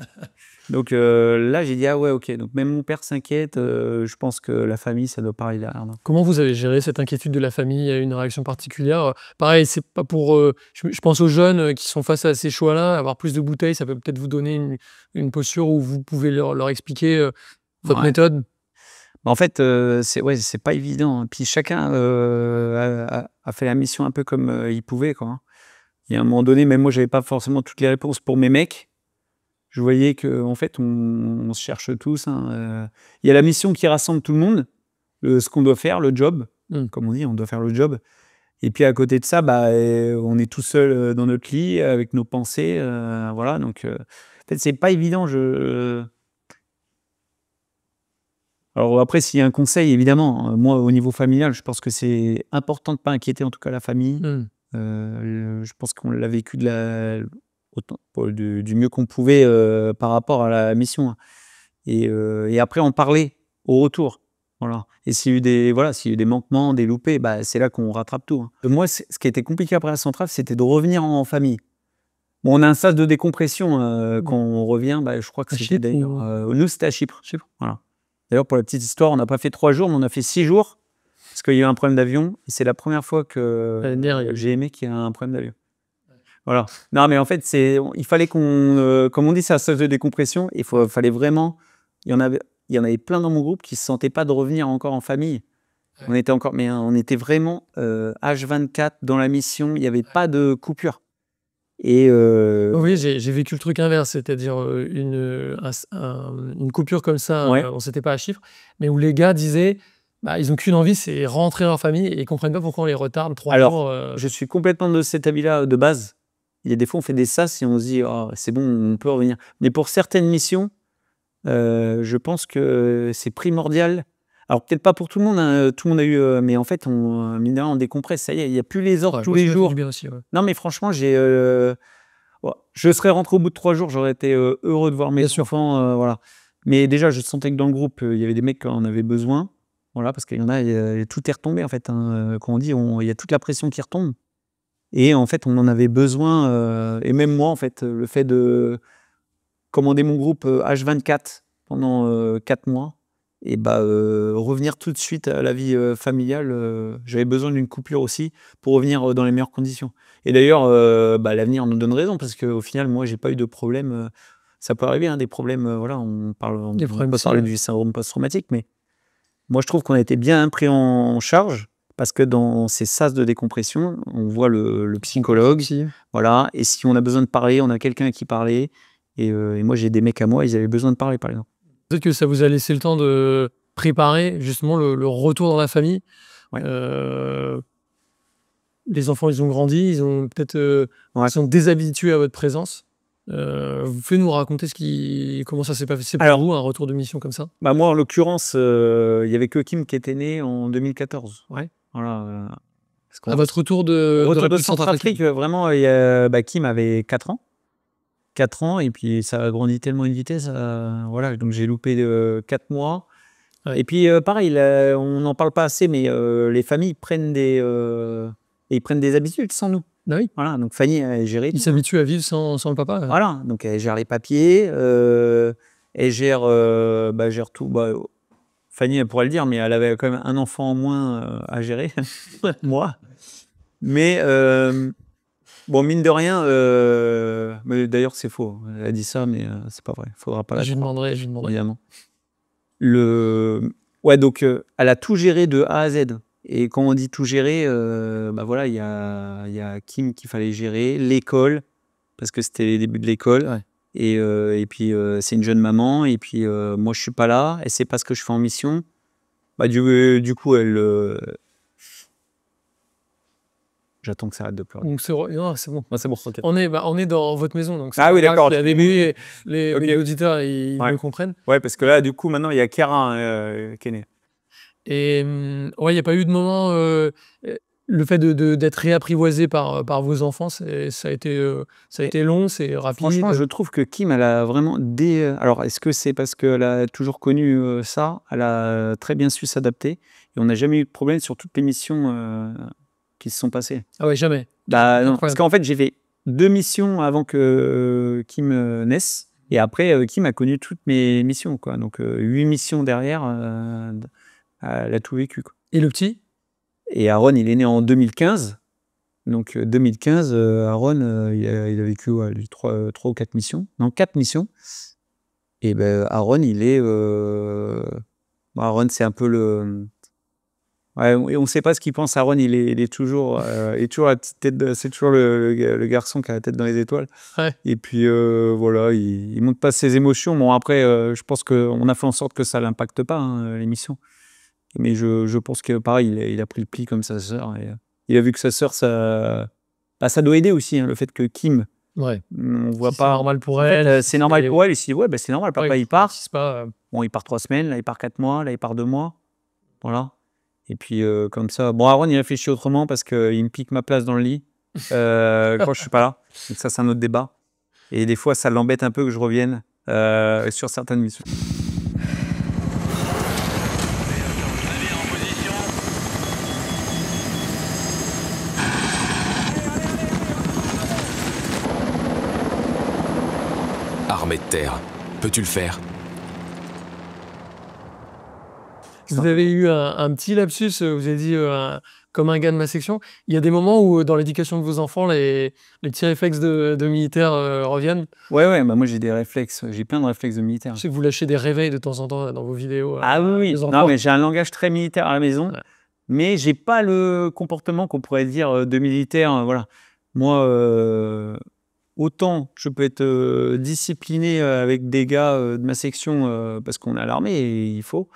Donc là, j'ai dit, ah ouais, ok. Donc même mon père s'inquiète. Je pense que la famille, ça doit pareil derrière. Non. Comment vous avez géré cette inquiétude de la famille? Il y a eu une réaction particulière? Pareil, c'est pas pour... je pense aux jeunes qui sont face à ces choix-là. Avoir plus de bouteilles, ça peut peut-être vous donner une posture où vous pouvez leur expliquer votre Ouais. méthode. En fait, c'est pas évident, hein. Puis chacun a fait la mission un peu comme il pouvait, quoi, hein. Il y a un moment donné, même moi, j'avais pas forcément toutes les réponses pour mes mecs. Je voyais qu'en fait, on se cherche tous, hein. Il y a la mission qui rassemble tout le monde, ce qu'on doit faire, le job. Comme on dit, on doit faire le job. Et puis à côté de ça, bah, on est tout seul dans notre lit avec nos pensées, voilà. Donc, en fait, c'est pas évident. Alors après, s'il y a un conseil, évidemment, moi, au niveau familial, je pense que c'est important de ne pas inquiéter, en tout cas, la famille. Je pense qu'on l'a vécu du mieux qu'on pouvait par rapport à la mission, hein. Et après, en parler au retour. Voilà. Et s'il y a eu des manquements, des loupés, bah, c'est là qu'on rattrape tout. Hein. Moi, ce qui était compliqué après la centrale, c'était de revenir en famille. Bon, on a un sas de décompression quand on revient. Bah, je crois que c'était d'ailleurs. Nous, c'était à Chypre. Voilà. D'ailleurs, pour la petite histoire, on n'a pas fait 3 jours, mais on a fait 6 jours parce qu'il y a eu un problème d'avion. Et c'est la première fois que j'ai aimé qu'il y ait un problème d'avion. Voilà. Non, mais en fait, il fallait qu'on, comme on dit, c'est un sas de décompression. Il fallait vraiment. Il y en avait plein dans mon groupe qui se sentaient pas de revenir encore en famille. Ouais. On était vraiment H24 dans la mission. Il n'y avait pas de coupure. Et oui, j'ai vécu le truc inverse, c'est-à-dire une coupure comme ça. On s'était pas à Chypre, mais où les gars disaient, bah, ils ont qu'une envie, c'est rentrer dans leur famille et ils comprennent pas pourquoi on les retarde 3 jours. Je suis complètement de cet avis-là de base. Il y a des fois, on fait des sas et on se dit, oh, c'est bon, on peut revenir. Mais pour certaines missions, je pense que c'est primordial. Alors peut-être pas pour tout le monde, hein, tout le monde a eu, mais en fait, mine de rien, on décompresse. Ça y est, il n'y a plus les ordres tous les jours. Bien aussi, Non, mais franchement, je serais rentré au bout de 3 jours, j'aurais été heureux de voir mes enfants, voilà. Mais déjà, je sentais que dans le groupe, il y avait des mecs qui en avaient besoin, voilà, parce qu'il y en a, tout est retombé en fait. Hein, quand on dit, il y a toute la pression qui retombe. Et en fait, on en avait besoin. Et même moi, en fait, le fait de commander mon groupe H24 pendant 4 mois, et revenir tout de suite à la vie familiale, j'avais besoin d'une coupure aussi pour revenir dans les meilleures conditions. Et d'ailleurs, l'avenir nous donne raison parce qu'au final, moi, j'ai pas eu de problème. Ça peut arriver, hein, des problèmes. Voilà, on peut parler du syndrome post-traumatique, mais moi, je trouve qu'on a été bien pris en charge. Parce que dans ces sas de décompression, on voit le psychologue, voilà. Et si on a besoin de parler, on a quelqu'un à qui parler. Et moi, j'ai des mecs à moi, ils avaient besoin de parler, par exemple. Peut-être que ça vous a laissé le temps de préparer justement le retour dans la famille. Ouais. Les enfants, ils ont grandi, ils ont peut-être ils sont déshabitués à votre présence. Vous pouvez nous raconter comment ça s'est passé pour vous, un retour de mission comme ça? Bah moi, en l'occurrence, il y avait que Kim qui était né en 2014. Ouais. Voilà. À votre retour de Centrafrique, vraiment, Kim avait 4 ans. 4 ans, et puis ça a grandi tellement une vitesse. Voilà, donc j'ai loupé 4 mois. Ouais. Et puis, pareil, on n'en parle pas assez, mais les familles prennent des habitudes sans nous. Ah oui. Voilà, donc Fanny, elle gère. Il s'habitue à vivre sans le papa. Voilà, donc elle gère les papiers, elle gère tout. Fanny, elle pourrait le dire, mais elle avait quand même un enfant en moins à gérer, moi. Mais bon, mine de rien, mais d'ailleurs c'est faux. Elle a dit ça, mais c'est pas vrai. Faudra pas la Je lui demanderai. Évidemment. Donc elle a tout géré de A à Z. Et quand on dit tout gérer, voilà, il y a Kim qu'il fallait gérer, l'école, parce que c'était les débuts de l'école. Ouais. Et puis c'est une jeune maman, et puis moi je suis pas là, elle sait pas ce que je fais en mission. Du coup elle. J'attends que ça arrête de pleurer. Donc c'est bon. Ouais, c'est bon. Okay. On est dans votre maison, donc. Oui, d'accord. Les auditeurs, ils me comprennent. Ouais, parce que là, du coup, maintenant, il y a Kera qui est né. Et il n'y a pas eu de moment, le fait d'être réapprivoisé par vos enfants, ça a été long, c'est rapide. Franchement, je trouve que Kim, elle a vraiment alors, est-ce que c'est parce qu'elle a toujours connu ça? Elle a très bien su s'adapter. Et on n'a jamais eu de problème sur toutes les missions qui se sont passées. Ah ouais, jamais? Non, parce qu'en fait, j'ai fait 2 missions avant que Kim naisse. Et après, Kim a connu toutes mes missions, quoi. Donc, 8 missions derrière... elle a tout vécu, quoi. Et le petit? Et Aaron, il est né en 2015. Donc 2015, Aaron, il a vécu 3 ou 4 missions. Non, 4 missions. Et Aaron, il est... Aaron, c'est un peu le... Ouais, on ne sait pas ce qu'il pense. Aaron, il est toujours la petite tête c'est toujours le garçon qui a la tête dans les étoiles. Ouais. Et puis voilà, il montre pas ses émotions. Bon, après, je pense qu'on a fait en sorte que ça l'impacte pas, hein, l'émission. Mais je pense que pareil, il a pris le pli comme sa sœur. Et il a vu que sa sœur, ça doit aider aussi, hein, le fait que Kim, on voit pas. C'est normal pour elle. C'est normal pour elle. Il s'est dit, c'est normal, papa, il part. Pas, Bon, il part 3 semaines, là, il part 4 mois, là, il part 2 mois. Voilà. Et puis, comme ça. Bon, Aaron, il réfléchit autrement parce qu'il me pique ma place dans le lit quand je suis pas là. Donc, ça, c'est un autre débat. Et des fois, ça l'embête un peu que je revienne sur certaines missions. Armée de terre, peux-tu le faire? Vous avez eu un petit lapsus, vous avez dit comme un gars de ma section. Il y a des moments où, dans l'éducation de vos enfants, les petits réflexes de militaire reviennent. Ouais, bah moi j'ai des réflexes, j'ai plein de réflexes de militaire. Je sais que vous lâchez des réveils de temps en temps dans vos vidéos. Ah oui, les enfants. non mais j'ai un langage très militaire à la maison, Ouais. mais j'ai pas le comportement qu'on pourrait dire de militaire. Voilà. Moi, autant je peux être discipliné avec des gars de ma section parce qu'on est à l'armée et il faut.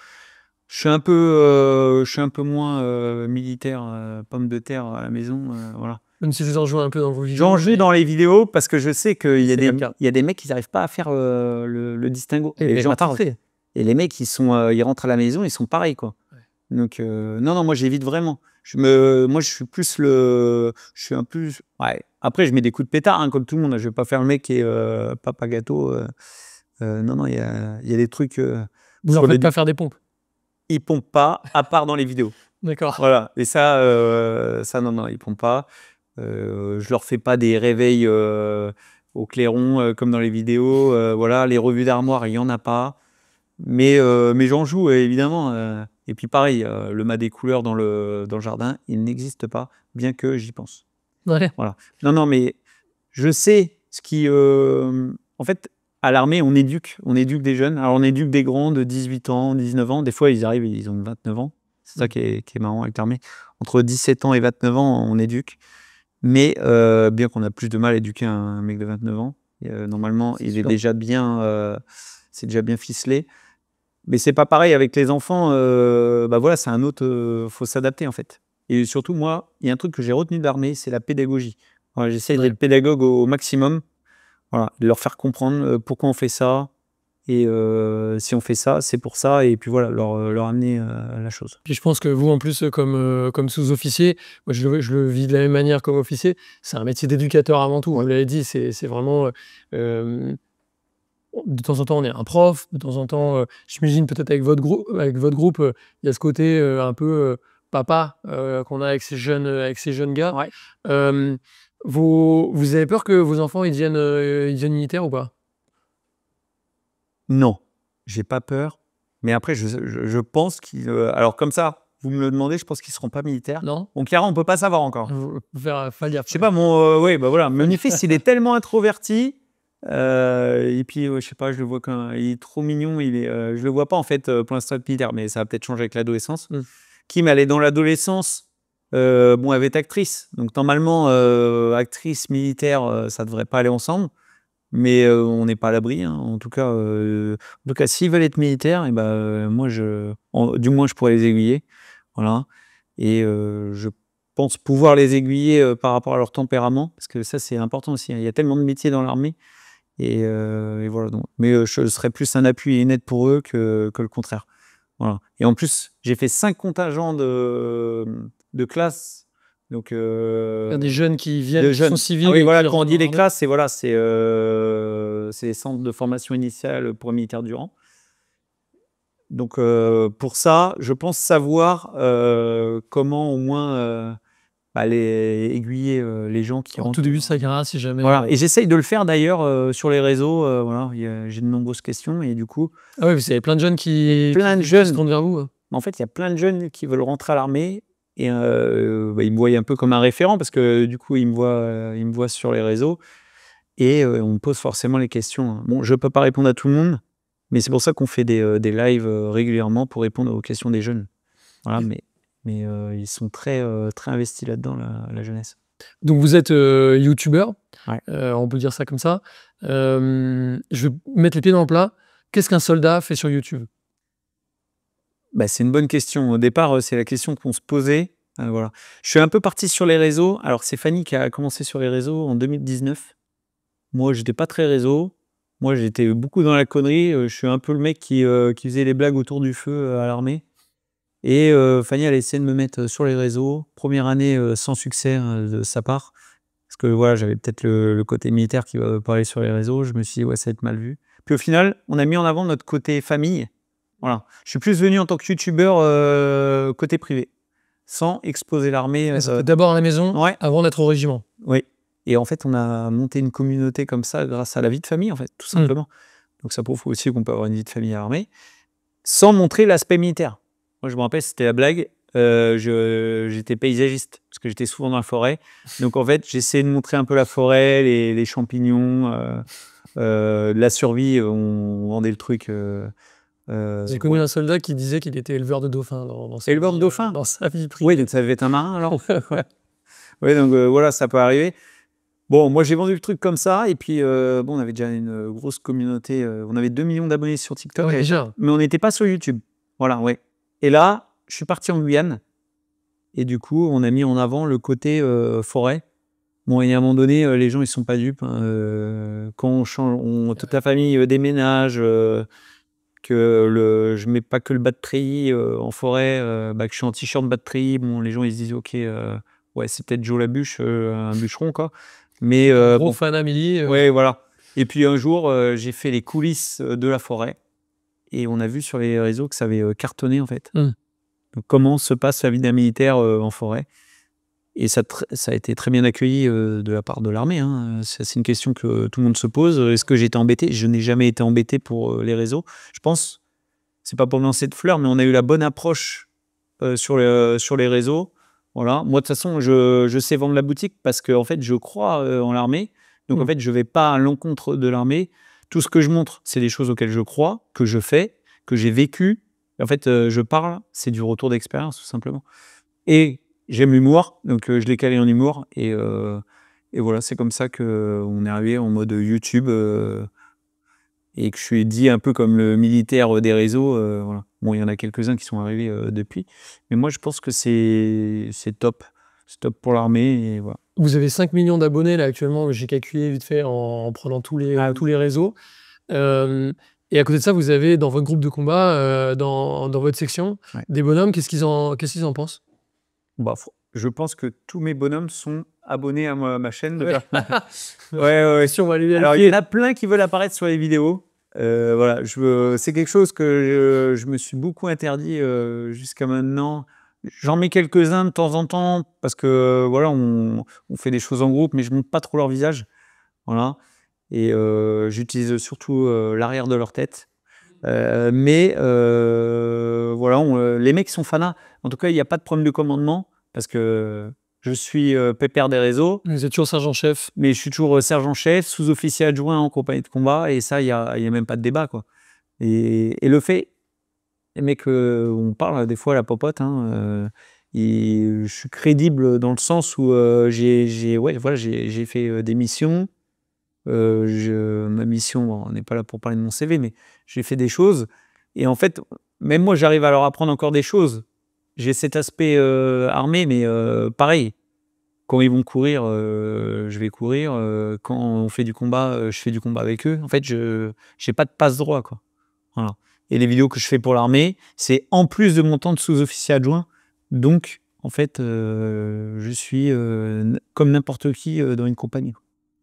Je suis un peu moins militaire, pomme de terre à la maison, voilà. Même si vous en jouez un peu dans vos vidéos. J'en joue dans les vidéos parce que je sais qu'il y a C'est comme ça. il y a des mecs qui n'arrivent pas à faire le distinguo. Et Les les gens bâtards. parlent. Et les mecs, ils rentrent à la maison, ils sont pareils, quoi. Ouais. Donc, non, moi, j'évite vraiment. Moi, je suis plus je suis un peu. Ouais. Après, je mets des coups de pétard, hein, comme tout le monde. Je vais pas faire le mec qui est papa gâteau. Non, il y a des trucs. Vous en sur faites les- pas faire des pompes. Ils pompent pas, à part dans les vidéos. D'accord. Voilà. Et ça, non, ils pompent pas. Je leur fais pas des réveils au clairon comme dans les vidéos. Voilà, les revues d'armoire, il y en a pas. Mais j'en joue évidemment. Et puis pareil, le mat des couleurs dans le jardin, il n'existe pas, bien que j'y pense. Ouais. Voilà. Non, mais je sais ce qui. En fait, à l'armée, on éduque des jeunes. Alors, on éduque des grands de 18 ans, 19 ans. Des fois, ils arrivent, ils ont 29 ans. C'est ça qui est marrant avec l'armée. Entre 17 ans et 29 ans, on éduque. Mais bien qu'on a plus de mal à éduquer un mec de 29 ans, normalement, C'est il est sûr. déjà bien, c'est déjà bien ficelé. Mais c'est pas pareil avec les enfants. Bah voilà, c'est un autre. Faut s'adapter en fait. Et surtout, moi, il y a un truc que j'ai retenu de l'armée, c'est la pédagogie. Voilà, j'essaie Ouais. d'être pédagogue au maximum. Voilà, de leur faire comprendre pourquoi on fait ça. Et si on fait ça, c'est pour ça. Et puis voilà, leur amener la chose. Puis je pense que vous, en plus, comme sous-officier, moi je le vis de la même manière comme officier, c'est un métier d'éducateur avant tout. Vous l'avez dit, c'est vraiment. De temps en temps, on est un prof, de temps en temps, j'imagine peut-être avec votre groupe, il y a ce côté un peu papa qu'on a avec ces jeunes gars. Ouais. Vous avez peur que vos enfants ils deviennent militaires ou pas? Non, j'ai pas peur. Mais après, je pense qu'ils. Alors comme ça, vous me le demandez, je pense qu'ils seront pas militaires. Non? Donc clairement, on peut pas savoir encore. Faire gaffe. Je sais pas, ouais, bah voilà, mon fils, il est tellement introverti. Et puis, je sais pas, je le vois il est trop mignon. Je le vois pas en fait pour l'instant être militaire, mais ça va peut-être changer avec l'adolescence. Kim, elle est dans l'adolescence. Bon, elle va être actrice. Donc normalement, actrice, militaire, ça devrait pas aller ensemble. Mais on n'est pas à l'abri, hein. En tout cas, s'ils veulent être militaires, et ben, moi, du moins, je pourrais les aiguiller. Voilà. Et je pense pouvoir les aiguiller par rapport à leur tempérament, parce que ça, c'est important aussi, hein. Il y a tellement de métiers dans l'armée. Et voilà. Donc. Mais je serais plus un appui et une aide pour eux que le contraire. Voilà. Et en plus, j'ai fait 5 contingents de classe. Donc, Il y a des jeunes qui viennent, qui sont civils. Ah oui, et voilà, qui quand on dit rentrent les dans classes, c'est les centres de formation initiale pour les militaires du rang. Donc, pour ça, je pense savoir comment au moins aller aiguiller les gens qui En rentrent. tout début de sa carrière, si jamais. Voilà. Et j'essaye de le faire d'ailleurs sur les réseaux. Voilà, j'ai de nombreuses questions et du coup, Ah oui, vous avez plein de jeunes qui jeunes. se tournent vers vous. En fait, il y a plein de jeunes qui veulent rentrer à l'armée et ils me voient un peu comme un référent parce que du coup, ils me voient sur les réseaux et on me pose forcément les questions. Bon, je ne peux pas répondre à tout le monde, mais c'est pour ça qu'on fait des lives régulièrement pour répondre aux questions des jeunes. Voilà, mais ils sont très investis là-dedans, la jeunesse. Donc vous êtes youtubeur, Ouais. on peut dire ça comme ça. Je vais mettre les pieds dans le plat. Qu'est-ce qu'un soldat fait sur YouTube? Bah, c'est une bonne question. Au départ, c'est la question qu'on se posait. Voilà. Je suis un peu parti sur les réseaux. Alors, c'est Fanny qui a commencé sur les réseaux en 2019. Moi, j'étais pas très réseau. Moi, j'étais beaucoup dans la connerie. Je suis un peu le mec qui faisait les blagues autour du feu à l'armée. Et Fanny, elle a essayé de me mettre sur les réseaux. Première année sans succès de sa part. Parce que voilà, j'avais peut-être le côté militaire qui va parler sur les réseaux. Je me suis dit, ouais, ça va être mal vu. Puis au final, on a mis en avant notre côté famille. Voilà. Je suis plus venu en tant que youtubeur côté privé, sans exposer l'armée. D'abord à la maison, Ouais. avant d'être au régiment. Oui. Et en fait, on a monté une communauté comme ça grâce à la vie de famille, en fait, tout simplement. Donc ça prouve aussi qu'on peut avoir une vie de famille à l'armée, sans montrer l'aspect militaire. Moi, je me rappelle, c'était la blague. J'étais paysagiste, parce que j'étais souvent dans la forêt. Donc en fait, j'essayais de montrer un peu la forêt, les champignons, la survie. On vendait le truc. J'ai connu un soldat qui disait qu'il était éleveur de dauphins dans sa Éleveur de vie, dauphins dans sa vie privée. Oui, donc ça devait être un marin alors. Ouais. Oui, donc voilà, ça peut arriver. Bon, moi j'ai vendu le truc comme ça, et puis bon, on avait déjà une grosse communauté. On avait 2 millions d'abonnés sur TikTok, Ouais, déjà. mais on n'était pas sur YouTube. Voilà, ouais. Et là, je suis parti en Guyane, et du coup, on a mis en avant le côté forêt. Bon, et à un moment donné, les gens ils sont pas dupes. Hein, quand on change, toute la famille déménage, je mets pas que le bas de treillis en forêt, que je suis en t-shirt bas de treillis. Bon, les gens ils se disent ok, ouais, c'est peut-être Joe Labuche, un bûcheron quoi. Mais Gros bon, fan Amélie. ouais, voilà. Et puis un jour, j'ai fait les coulisses de la forêt, et on a vu sur les réseaux que ça avait cartonné en fait. Donc, comment se passe la vie d'un militaire en forêt? Et ça a été très bien accueilli de la part de l'armée. Hein. C'est une question que tout le monde se pose. Est-ce que j'ai été embêté? Je n'ai jamais été embêté pour les réseaux. Je pense, c'est pas pour me lancer de fleurs, mais on a eu la bonne approche sur les réseaux. Voilà. Moi, de toute façon, je sais vendre la boutique parce que en fait, je crois en l'armée. Donc, en fait, je ne vais pas à l'encontre de l'armée. Tout ce que je montre, c'est des choses auxquelles je crois, que je fais, que j'ai vécu. Et en fait, je parle, c'est du retour d'expérience, tout simplement. Et j'aime l'humour, donc je l'ai calé en humour. Et voilà, c'est comme ça qu'on est arrivé en mode YouTube. Et que je suis dit un peu comme le militaire des réseaux. Voilà. Bon, il y en a quelques-uns qui sont arrivés depuis. Mais moi, je pense que c'est top. C'est top pour l'armée. Et voilà. Vous avez 5 millions d'abonnés là actuellement, j'ai calculé vite fait en prenant tous les réseaux. Et à côté de ça, vous avez dans votre groupe de combat, dans votre section, des bonhommes. Qu'est-ce qu'ils en pensent? Bah, je pense que tous mes bonhommes sont abonnés à ma chaîne. Ouais. Si on va aller Alors, il y en a plein qui veulent apparaître sur les vidéos. Voilà, c'est quelque chose que je me suis beaucoup interdit jusqu'à maintenant. J'en mets quelques-uns de temps en temps parce que voilà, on fait des choses en groupe, mais je ne montre pas trop leur visage. Voilà. Et j'utilise surtout l'arrière de leur tête. Mais voilà, les mecs sont fanas. En tout cas, il n'y a pas de problème de commandement parce que je suis pépère des réseaux. Vous êtes toujours sergent-chef. Mais je suis toujours sergent-chef, sous-officier adjoint en compagnie de combat, et ça, il y a même pas de débat, quoi. Et le fait, les mecs, on parle des fois à la popote, hein, je suis crédible dans le sens où j'ai fait des missions. Ma mission, bon, on n'est pas là pour parler de mon CV, mais j'ai fait des choses. Et en fait, même moi, j'arrive à leur apprendre encore des choses. J'ai cet aspect armé, mais pareil. Quand ils vont courir, je vais courir. Quand on fait du combat, je fais du combat avec eux. En fait, je n'ai pas de passe-droit, quoi. Voilà. Et les vidéos que je fais pour l'armée, c'est en plus de mon temps de sous-officier adjoint. Donc, en fait, je suis comme n'importe qui dans une compagnie.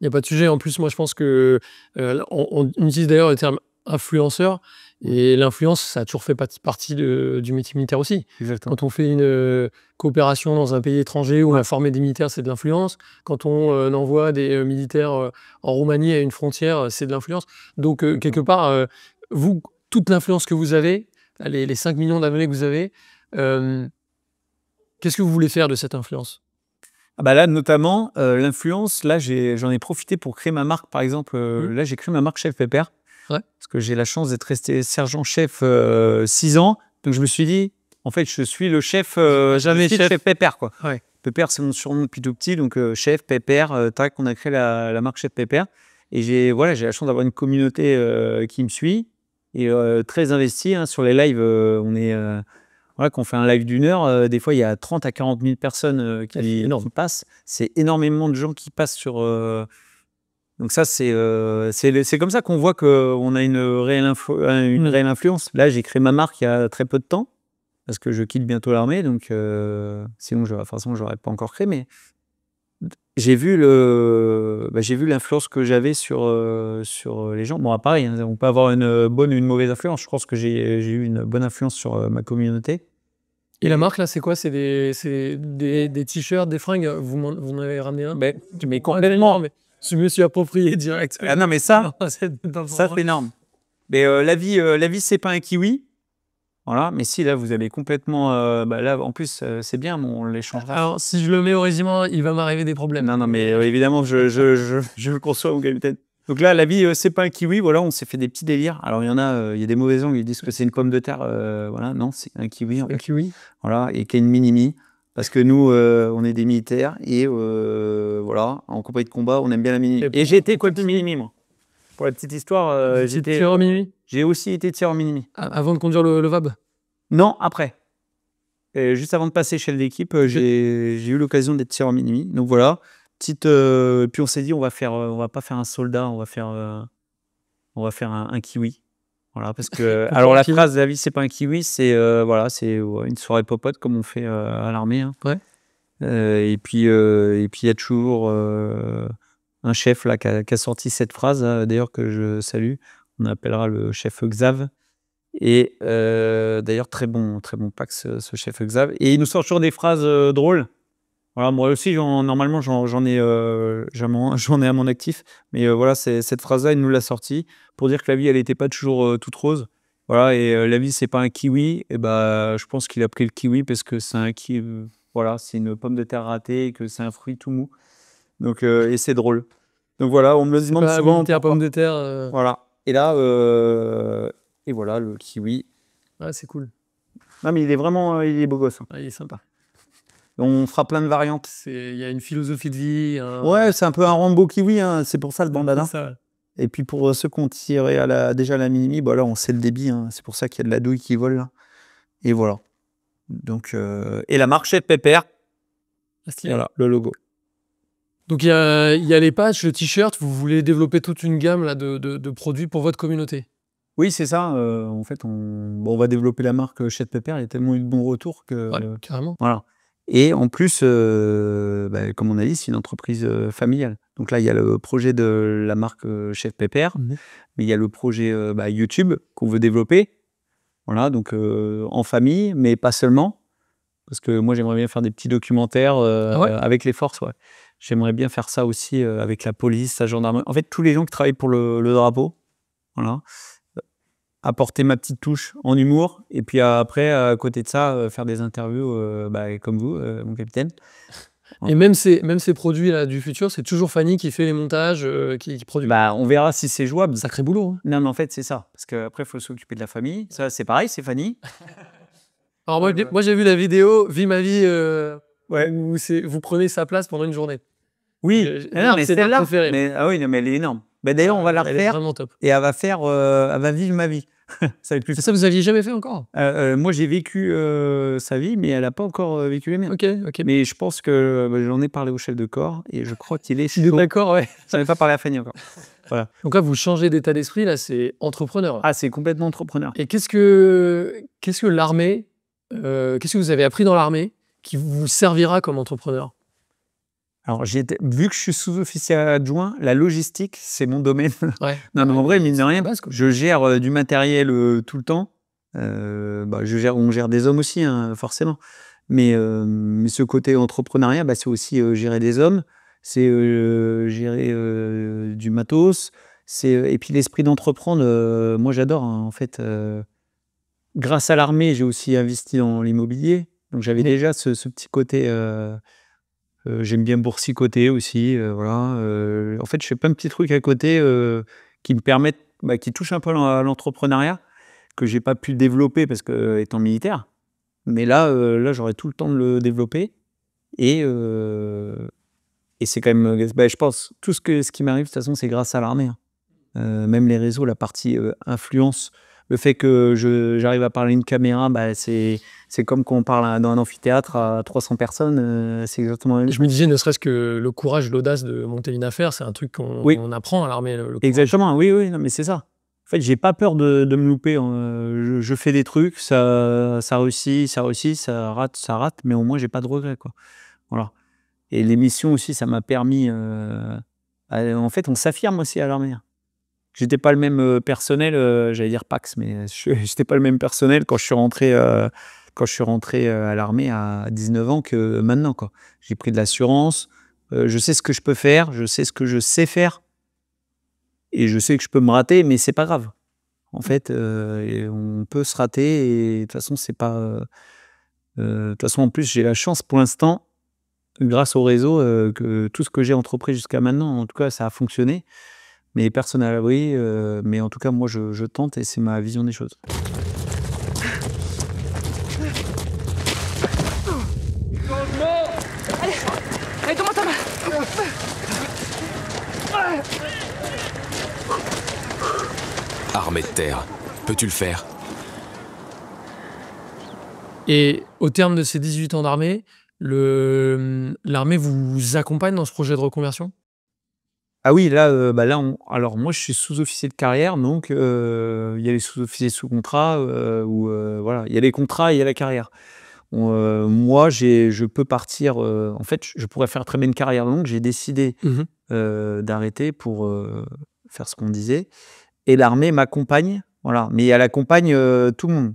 Il n'y a pas de sujet. En plus, moi, je pense que on utilise d'ailleurs le terme influenceur. Et l'influence, ça a toujours fait partie du métier militaire aussi. Exactement. Quand on fait une coopération dans un pays étranger où on a formé des militaires, c'est de l'influence. Quand on envoie des militaires en Roumanie à une frontière, c'est de l'influence. Donc, quelque part, vous, toute l'influence que vous avez, les 5 millions d'abonnés que vous avez, qu'est-ce que vous voulez faire de cette influence? Ah bah là, notamment, l'influence, là, j'en ai profité pour créer ma marque, par exemple. Là, j'ai créé ma marque Chef Pépère. Ouais. Parce que j'ai la chance d'être resté sergent-chef 6 ans. Donc, je me suis dit, en fait, je suis le chef, jamais chef Pépère, quoi. Ouais. Pépère, c'est mon surnom depuis tout petit. Donc, chef, Pépère, tac, on a créé la marque Chef Pépère. Et j'ai la chance d'avoir une communauté qui me suit et très investie. Hein, sur les lives, quand on fait un live d'1 heure, des fois, il y a 30 à 40 000 personnes qui passent. C'est énormément de gens qui passent sur... Donc ça, c'est comme ça qu'on voit qu'on a une réelle influence. Là, j'ai créé ma marque il y a très peu de temps, parce que je quitte bientôt l'armée, donc sinon, de toute façon, je n'aurais pas encore créé, mais j'ai vu l'influence que j'avais sur les gens. Bon, pareil, hein, on peut avoir une bonne ou une mauvaise influence. Je pense que j'ai eu une bonne influence sur ma communauté. Et la marque, là, c'est quoi? C'est des t-shirts, des fringues? Vous en avez ramené un? Mais complètement. Mais je me suis approprié direct. Ah non, mais ça, Dans le ça format. c'est énorme. Mais la vie, c'est pas un kiwi. Voilà, mais si là, vous avez complètement. Là, en plus, c'est bien, mais on l'échangera. Alors, si je le mets au régiment, il va m'arriver des problèmes. Non, mais évidemment, je le conçois, mon capitaine. Donc là, la vie, c'est pas un kiwi. Voilà, on s'est fait des petits délires. Alors, il y a des mauvais angles, ils disent que c'est une pomme de terre. Voilà, non, c'est un kiwi. En fait. Un kiwi. Voilà, et qui a une mini-mi. Parce que nous, on est des militaires et voilà, en compagnie de combat, on aime bien la mini-mi. Et j'ai été coiffé mini-mi, moi. Pour la petite histoire, Tireur mini. j'ai aussi été tireur mini-mi. Avant de conduire le VAB. Non, après. Et juste avant de passer chez l'équipe, j'ai eu l'occasion d'être tireur mini-mi. Donc voilà, puis on s'est dit, on va pas faire un soldat, on va faire un kiwi. Voilà, parce que alors la phrase la vie c'est pas un kiwi, c'est une soirée popote comme on fait à l'armée. Hein. Ouais. Et puis il y a toujours un chef là qui a sorti cette phrase d'ailleurs que je salue. On appellera le chef Xav. Et d'ailleurs très bon pack ce chef Xav. Et il nous sort toujours des phrases drôles. Voilà, moi aussi normalement j'en ai à mon actif. Mais voilà, cette phrase-là, il nous l'a sortie pour dire que la vie elle n'était pas toujours toute rose. Voilà, et la vie c'est pas un kiwi. Et je pense qu'il a pris le kiwi parce que c'est un kiwi. Voilà, c'est une pomme de terre ratée et que c'est un fruit tout mou. Donc et c'est drôle. Donc voilà, on me le demande souvent. Pomme de terre. Voilà. Et là. Et voilà, le kiwi. Ouais, c'est cool. Non, mais il est beau gosse. Hein. Ouais, il est sympa. On fera plein de variantes. Il y a une philosophie de vie. Ouais, c'est un peu un Rambo kiwi, hein. C'est pour ça le bandana. Ça. Et puis pour ceux qui ont tiré déjà la mini, là, on sait le débit. Hein. C'est pour ça qu'il y a de la douille qui vole là. Et voilà. Donc, et la marque Chef Pépère. Voilà, le logo. Donc il y a les patchs, le t-shirt. Vous voulez développer toute une gamme là, de produits pour votre communauté. Oui, c'est ça. En fait, on va développer la marque Chef Pépère. Il y a tellement eu de bons retours que. Ouais, carrément. Voilà. Et en plus, comme on a dit, c'est une entreprise familiale. Donc là, il y a le projet de la marque Chef Pépère, mais il y a le projet YouTube qu'on veut développer. Voilà, donc en famille, mais pas seulement. Parce que moi, j'aimerais bien faire des petits documentaires avec les forces. Ouais. J'aimerais bien faire ça aussi avec la police, la gendarmerie. En fait, tous les gens qui travaillent pour le drapeau. Voilà. Apporter ma petite touche en humour et puis après à côté de ça faire des interviews comme vous mon capitaine. Et même ces produits là du futur, c'est toujours Fanny qui fait les montages, qui produit. On verra si c'est jouable. Sacré boulot. Hein. Non mais en fait c'est ça parce qu'après il faut s'occuper de la famille. Ça c'est pareil, c'est Fanny. Alors moi j'ai vu la vidéo Vie ma vie où vous prenez sa place pendant une journée. Oui, mais c'est là. Mais mais elle est énorme. D'ailleurs, on va la refaire. Elle est vraiment top. Et elle va vivre ma vie. Ça va être plus. C'est ça, vous aviez jamais fait encore? Moi, j'ai vécu sa vie, mais elle n'a pas encore vécu les miennes. Ok. Mais je pense que j'en ai parlé au chef de corps et je crois qu'il est chaud. Il est d'accord, ouais. Ça n'avait pas parlé à Fanny encore. Voilà. Donc là, vous changez d'état d'esprit, là, c'est entrepreneur. Ah, c'est complètement entrepreneur. Et qu'est-ce que l'armée, qu'est-ce que vous avez appris dans l'armée qui vous servira comme entrepreneur? Alors, vu que je suis sous-officier adjoint, la logistique, c'est mon domaine. Ouais. Non, mais en vrai, mine de rien, je gère du matériel tout le temps. On gère des hommes aussi, hein, forcément. Mais ce côté entrepreneuriat, c'est aussi gérer des hommes, c'est gérer du matos. Et puis l'esprit d'entreprendre, moi j'adore. Hein, en fait, grâce à l'armée, j'ai aussi investi dans l'immobilier. Donc j'avais déjà ce petit côté... j'aime bien boursicoter aussi, voilà. En fait, je fais plein de petits trucs à côté qui me permettent, qui touchent un peu à l'entrepreneuriat que j'ai pas pu développer parce que étant militaire. Mais là, j'aurais tout le temps de le développer et c'est quand même, je pense, tout ce qui m'arrive de toute façon, c'est grâce à l'armée. Hein. Même les réseaux, la partie influence. Le fait que j'arrive à parler à une caméra, c'est comme quand on parle dans un amphithéâtre à 300 personnes, c'est exactement la même chose. Je me disais, ne serait-ce que le courage, l'audace de monter une affaire, c'est un truc qu'on apprend à l'armée. Exactement, oui, non, mais c'est ça. En fait, j'ai pas peur de me louper. Je fais des trucs, ça réussit, ça rate, mais au moins, j'ai pas de regrets, quoi. Voilà. Et l'émission aussi, ça m'a permis... en fait, on s'affirme aussi à l'armée. J'étais pas le même personnel, j'allais dire Pax, mais j'étais pas le même personnel quand je suis rentré quand je suis rentré à l'armée à 19 ans que maintenant, quoi. J'ai pris de l'assurance, je sais ce que je peux faire, je sais ce que je sais faire et je sais que je peux me rater, mais c'est pas grave. En fait, et on peut se rater et de toute façon, c'est pas, de toute façon, en plus, j'ai la chance pour l'instant, grâce au réseau, que tout ce que j'ai entrepris jusqu'à maintenant, en tout cas, ça a fonctionné. Mais personne à l'abri, mais en tout cas, moi, je tente et c'est ma vision des choses. Allez, donne-moi ta main. Armée de terre, peux-tu le faire? Et au terme de ces 18 ans d'armée, l'armée vous accompagne dans ce projet de reconversion? Ah oui, là, alors moi, je suis sous-officier de carrière, donc il y a les sous-officiers sous contrat, voilà, il y a les contrats et il y a la carrière. Moi, je peux partir, en fait, je pourrais faire très bien une carrière longue. J'ai décidé, Mmh. d'arrêter pour, faire ce qu'on disait et l'armée m'accompagne, voilà, mais elle accompagne, tout le monde.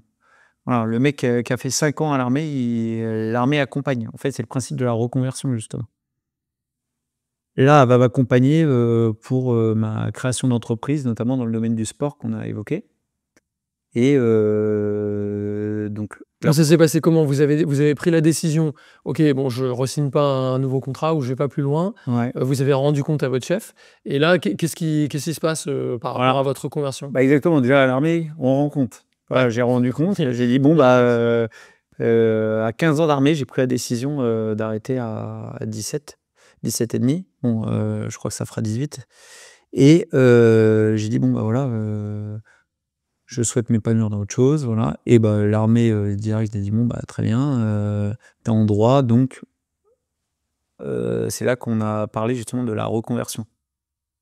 Voilà, le mec, qui a fait 5 ans à l'armée, l'armée accompagne. En fait, c'est le principe de la reconversion, justement. Là, elle va m'accompagner, pour, ma création d'entreprise, notamment dans le domaine du sport qu'on a évoqué et donc là Alors ça s'est passé comment? Vous avez pris la décision: «OK, bon, je re-signe pas un nouveau contrat ou je vais pas plus loin». ouais, Vous avez rendu compte à votre chef et là, qu'est-ce qui se passe, par rapport voilà. à votre reconversion? Bah, exactement, déjà à l'armée, on rend compte. Voilà, j'ai rendu compte, j'ai dit: «Bon, bah, à 15 ans d'armée, j'ai pris la décision, d'arrêter à 17 et demi. Bon, je crois que ça fera 18 et j'ai dit: «Bon, bah, voilà, je souhaite m'épanouir dans autre chose», voilà et bah, l'armée, direct, a dit: «Bon, bah, très bien, tu es en droit», donc c'est là qu'on a parlé justement de la reconversion.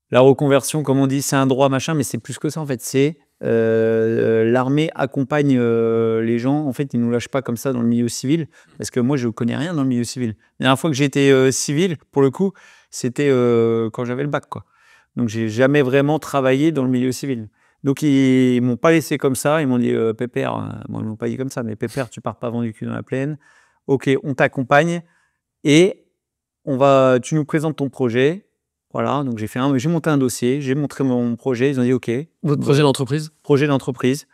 La reconversion, comme on dit, c'est un droit, machin, mais c'est plus que ça, en fait. C'est, l'armée accompagne, les gens. En fait, ils nous lâchent pas comme ça dans le milieu civil, parce que moi, je connais rien dans le milieu civil. La dernière fois que j'ai été, civil, pour le coup, c'était, quand j'avais le bac, quoi. Donc j'ai jamais vraiment travaillé dans le milieu civil. Donc ils m'ont pas laissé comme ça, ils m'ont dit: «Pépère», bon, ils m'ont pas dit comme ça, mais: «Pépère, tu pars pas vent du cul dans la plaine. OK, on t'accompagne et tu nous présentes ton projet». Voilà, donc j'ai monté un dossier, j'ai montré mon projet, ils ont dit: «OK». Votre projet d'entreprise? Projet d'entreprise.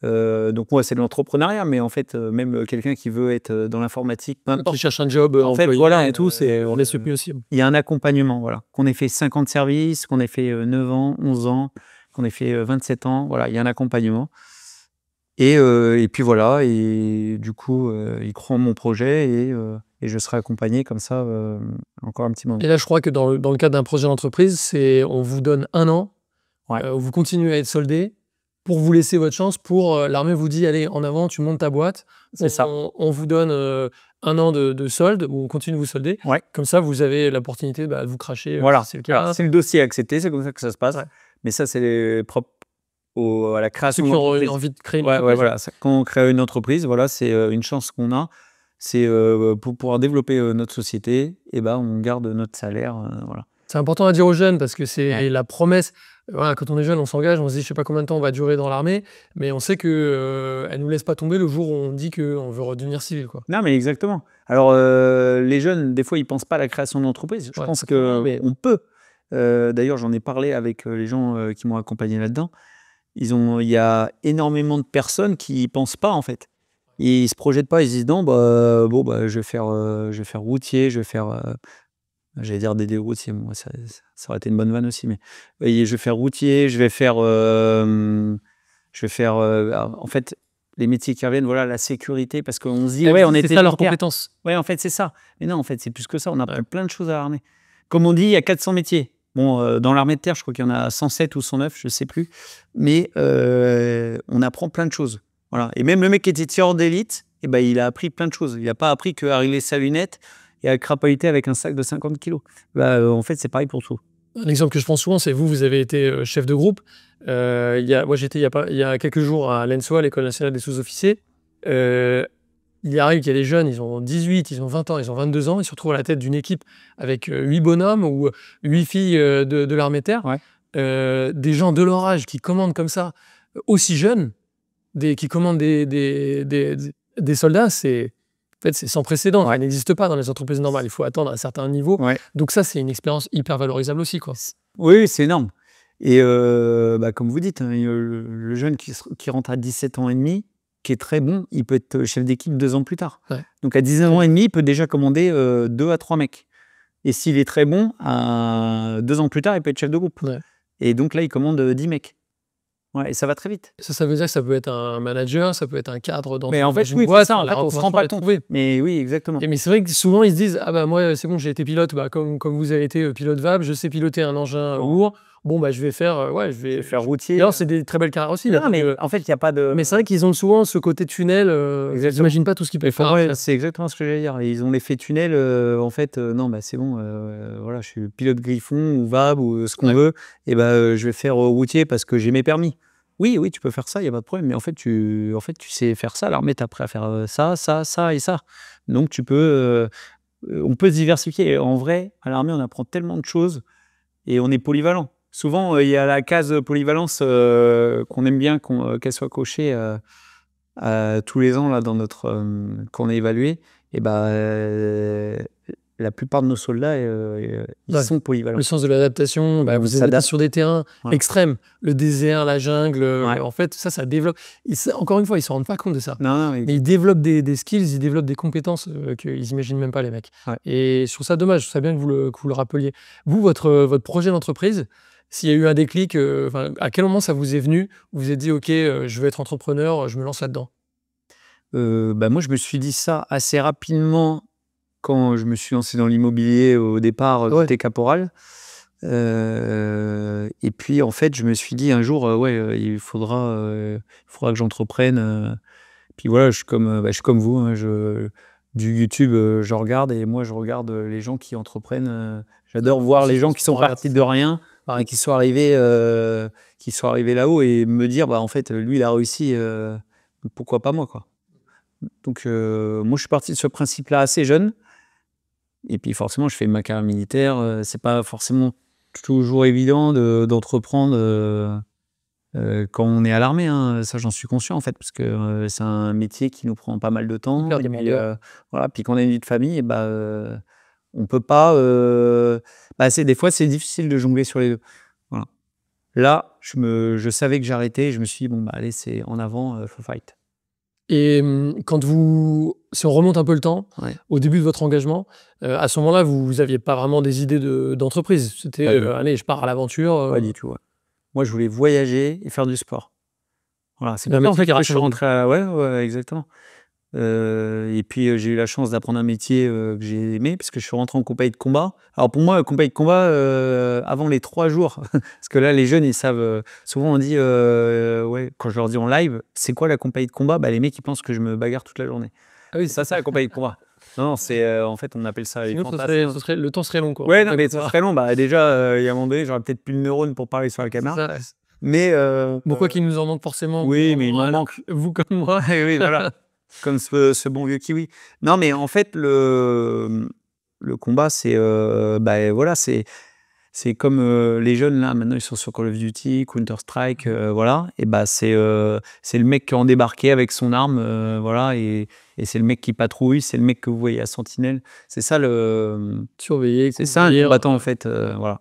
Donc moi, c'est de l'entrepreneuriat, mais en fait, même, quelqu'un qui veut être, dans l'informatique, peu importe. Qui cherche un job, En fait, employé voilà, et tout, on est soutenu aussi. il y a un accompagnement, voilà. Qu'on ait fait 50 services, qu'on ait fait, 9 ans, 11 ans, qu'on ait fait, 27 ans, voilà, il y a un accompagnement et puis voilà et du coup, ils croient en mon projet et je serai accompagné comme ça, encore un petit moment. Et là, je crois que dans le cadre d'un projet d'entreprise, on vous donne 1 an, Ouais. où vous continuez à être soldé pour vous laisser votre chance pour, l'armée vous dit: «Allez, en avant, tu montes ta boîte». C'est ça. On vous donne, 1 an de solde où on continue de vous solder. Ouais. Comme ça, vous avez l'opportunité, bah, de vous cracher, Voilà, si c'est le voilà, cas. c'est le dossier accepté, c'est comme ça que ça se passe. Ouais. Mais ça, c'est propre à la Ceux création qui ont d'entreprise. envie de créer une Ouais, entreprise. voilà, quand on crée une entreprise, voilà, c'est une chance qu'on a. C'est pour pouvoir développer notre société, et ben, on garde notre salaire, voilà. C'est important à dire aux jeunes parce que c'est Ouais. la promesse. Voilà, quand on est jeune, on s'engage, on se dit: «Je sais pas combien de temps on va durer dans l'armée», mais on sait que, elle nous laisse pas tomber le jour où on dit qu'on veut redevenir civil, quoi. Non, mais exactement. Alors, les jeunes, des fois, ils pensent pas à la création d'entreprise. Je Ouais, pense c'est clair, mais qu'on peut. D'ailleurs, j'en ai parlé avec les gens qui m'ont accompagné là-dedans. Il y a énormément de personnes qui y pensent pas, en fait. Ils se projettent pas, ils se disent: «Non, bah, bon, bah, je vais faire routier, je vais faire, j'allais dire DD routier, moi ça aurait été une bonne vanne aussi, mais je vais faire routier, je vais faire, en fait, les métiers qui reviennent, voilà, la sécurité, parce qu'on se dit: «Ouais, on c'est était ça leur militaire». compétence. Ouais, en fait, c'est ça. Mais non, en fait, c'est plus que ça. On apprend Ouais. plein de choses à l'armée. Comme on dit, il y a 400 métiers. Bon, dans l'armée de terre, je crois qu'il y en a 107 ou 109, je sais plus. Mais on apprend plein de choses. Voilà. Et même le mec qui était tireur d'élite, eh ben, il a appris plein de choses. Il n'a pas appris qu'à régler sa lunette et à crapahuter avec un sac de 50 kilos. Bah, en fait, c'est pareil pour tout. Un exemple que je prends souvent, c'est vous avez été, chef de groupe. Moi, j'étais il y a quelques jours à l'ENSOA, l'École nationale des sous-officiers. Il arrive qu'il y a des jeunes, ils ont 18, ils ont 20 ans, ils ont 22 ans, ils se retrouvent à la tête d'une équipe avec 8 bonhommes ou 8 filles de l'armée de terre. Ouais. Des gens de leur âge qui commandent comme ça, aussi jeunes, qui commandent des soldats, c'est sans précédent. Ça n'existe pas dans les entreprises normales. Il faut attendre un certain niveau. Ouais. Donc ça, c'est une expérience hyper valorisable aussi, quoi. Oui, c'est énorme. Et comme vous dites, hein, le jeune qui rentre à 17 ans et demi, qui est très bon, il peut être chef d'équipe 2 ans plus tard. Ouais. Donc à 19 ans et demi, il peut déjà commander 2 à 3 mecs. Et s'il est très bon, 2 ans plus tard, il peut être chef de groupe. Ouais. Et donc là, il commande 10 mecs. Ouais, et ça va très vite. Ça veut dire que ça peut être un manager, ça peut être un cadre dans Mais en fait, une oui, boîte. c'est ça. En fait, on se rend pas compte. Mais oui, exactement. Mais c'est vrai que souvent, ils se disent « Ah bah moi, c'est bon, j'ai été pilote. Comme vous avez été pilote VAB, je sais piloter un engin lourd. Bon, bah je vais faire routier. D'ailleurs, c'est des très belles carrières aussi. Non, mais en fait, il n'y a pas de... Mais c'est vrai qu'ils ont souvent ce côté tunnel. Ils n'imaginent pas tout ce qu'ils peuvent faire. Ouais, c'est exactement ce que j'allais dire. Ils ont l'effet tunnel. En fait, non, bah c'est bon. Voilà, je suis pilote Griffon ou VAB ou ce qu'on veut. Et je vais faire routier parce que j'ai mes permis. Oui, tu peux faire ça, il n'y a pas de problème. Mais en fait, tu sais faire ça. L'armée t'a appris à faire ça, ça, ça et ça. Donc, on peut se diversifier. Et en vrai, à l'armée, on apprend tellement de choses et on est polyvalent. Souvent, il y a la case polyvalence qu'on aime bien qu'elle soit cochée tous les ans là, dans notre qu'on est évalué. Et la plupart de nos soldats, ils sont polyvalents. Le sens de l'adaptation, vous êtes sur des terrains extrêmes. Le désert, la jungle, en fait, ça développe. Encore une fois, ils ne se rendent pas compte de ça. Mais ils développent des skills, ils développent des compétences qu'ils n'imaginent même pas, les mecs. Ouais. Et je trouve ça dommage, je trouve ça bien que vous le rappeliez. Vous, votre projet d'entreprise, s'il y a eu un déclic, à quel moment ça vous est venu? Vous vous êtes dit, OK, je veux être entrepreneur, je me lance là-dedans. Moi, je me suis dit ça assez rapidement quand je me suis lancé dans l'immobilier au départ, j'étais caporal. Et puis, en fait, je me suis dit un jour, il faudra que j'entreprenne. Puis voilà, je suis comme vous. Hein, du YouTube, je regarde et moi, je regarde les gens qui entreprennent. J'adore voir les gens qui sont partis de rien et qui sont arrivés là-haut et me dire, en fait, lui, il a réussi. Pourquoi pas moi, quoi. Donc, moi, je suis parti de ce principe-là assez jeune. Et puis, forcément, je fais ma carrière militaire. C'est pas forcément toujours évident d'entreprendre quand on est à l'armée. Hein. Ça, j'en suis conscient, en fait, parce que c'est un métier qui nous prend pas mal de temps. Puis quand on a une vie de famille, on peut pas... des fois, c'est difficile de jongler sur les deux. Voilà. Là, je savais que j'arrêtais. Je me suis dit, allez, c'est en avant, faut fight. Et si on remonte un peu le temps, au début de votre engagement, à ce moment-là, vous n'aviez pas vraiment des idées d'entreprise. C'était, allez, je pars à l'aventure. Pas du tout, ouais. Moi, je voulais voyager et faire du sport. Voilà, c'est en fait que je suis rentré à... Ouais, exactement. Et puis, j'ai eu la chance d'apprendre un métier que j'ai aimé, puisque je suis rentré en compagnie de combat. Alors, pour moi, compagnie de combat, avant les 3 jours, parce que là, les jeunes, ils savent... souvent, on dit, quand je leur dis en live, c'est quoi la compagnie de combat? Les mecs, ils pensent que je me bagarre toute la journée. Ah oui, c'est ça, la compagnie de combat. Non, c'est... en fait, on appelle ça... Sinon, le temps serait long, quoi. Ouais, non, mais ça serait long. Déjà, il y a un moment donné, j'aurais peut-être plus de neurones pour parler sur la caméra. Mais... Pourquoi qu'il nous en manque forcément? Oui, mais il m'en manque. Vous comme moi. Oui, voilà. Comme ce bon vieux kiwi. Non, mais en fait, le combat, c'est c'est comme les jeunes là. Maintenant, ils sont sur Call of Duty, Counter Strike, voilà. Et c'est le mec qui est en débarqué avec son arme, voilà. Et c'est le mec qui patrouille, c'est le mec que vous voyez à Sentinelle. C'est ça surveiller. C'est ça un combattant en fait, voilà.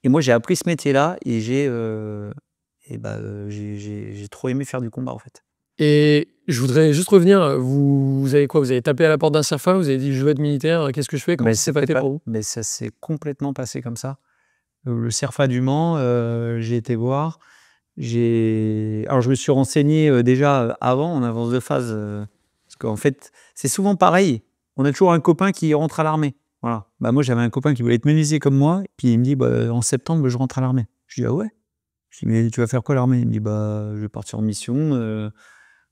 Et moi, j'ai appris ce métier-là et j'ai trop aimé faire du combat en fait. Et je voudrais juste revenir, vous avez quoi? Vous avez tapé à la porte d'un CERFA, vous avez dit je veux être militaire, qu'est-ce que je fais? Comment ça s'est passé pour vous? Mais ça s'est complètement passé comme ça. Le CERFA du Mans, j'ai été voir. Alors je me suis renseigné déjà avant, en avance de phase, parce qu'en fait, c'est souvent pareil. On a toujours un copain qui rentre à l'armée. Voilà. Moi, j'avais un copain qui voulait être menuisier comme moi, et puis il me dit en septembre, je rentre à l'armée. Je dis ah ouais? Je dis mais tu vas faire quoi à l'armée? Il me dit je vais partir en mission.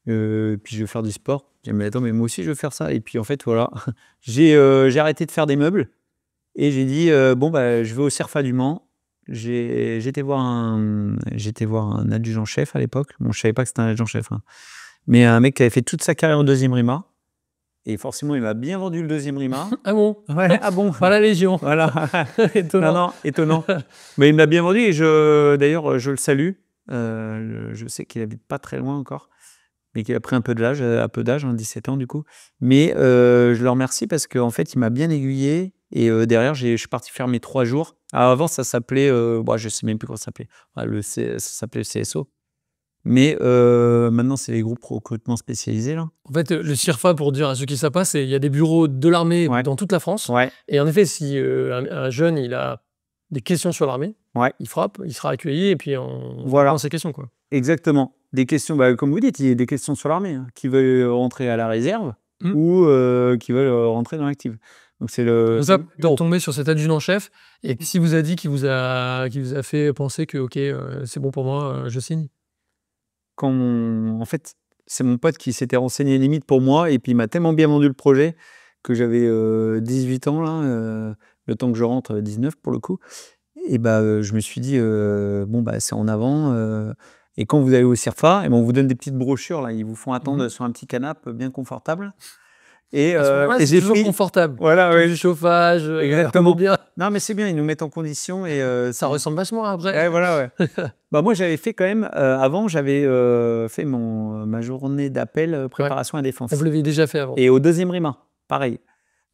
Puis je vais faire du sport. Je dis mais attends, mais moi aussi je veux faire ça. Et puis en fait voilà, j'ai arrêté de faire des meubles et j'ai dit je vais au CERFA du Mans. J'étais voir un adjudant-chef à l'époque. Bon, je savais pas que c'était un adjudant-chef, hein. Mais un mec qui avait fait toute sa carrière au 2e RIMA. Et forcément, il m'a bien vendu le 2e RIMA. Ah bon? Ouais, ah bon? Pas la Légion. Voilà. Étonnant. Non, étonnant. Mais il me l'a bien vendu et d'ailleurs, je le salue. Je sais qu'il habite pas très loin encore. mais qui a pris un peu d'âge, 17 ans du coup. Mais je le remercie parce qu'en fait, il m'a bien aiguillé et derrière, je suis parti faire mes 3 jours. Alors avant, ça s'appelait, je sais même plus comment ça s'appelait. Ça s'appelait CSO. Mais maintenant, c'est les groupes recrutement spécialisés là. En fait, le CIRFA, pour dire à ceux qui ne savent pas, il y a des bureaux de l'armée Ouais. dans toute la France. Ouais, Et en effet, si un jeune il a des questions sur l'armée, ouais, il frappe, il sera accueilli et puis on Voilà. prend ses questions, quoi. exactement. Des questions, comme vous dites, il y a des questions sur l'armée, hein, qui veulent rentrer à la réserve ou qui veulent rentrer dans l'active. Donc c'est le. Comme ça, de tomber sur cet adjudant-chef et qui vous a dit, qui vous a fait penser que ok, c'est bon pour moi, je signe. En fait, c'est mon pote qui s'était renseigné limite pour moi et puis il m'a tellement bien vendu le projet que j'avais 18 ans là, le temps que je rentre, 19 pour le coup. Et je me suis dit c'est en avant. Et quand vous allez au CIRFA, on vous donne des petites brochures là, ils vous font attendre sur un petit canapé bien confortable. Et C'est j'ai toujours pris. confortable. Voilà, ouais. Du chauffage, Exactement. bien. Non, mais c'est bien, ils nous mettent en condition et Ça ressemble vachement après. ouais, voilà, ouais. Moi, j'avais fait quand même, avant, j'avais fait ma journée d'appel préparation à défense. Vous l'aviez déjà fait avant. Et au 2e RIMA, pareil.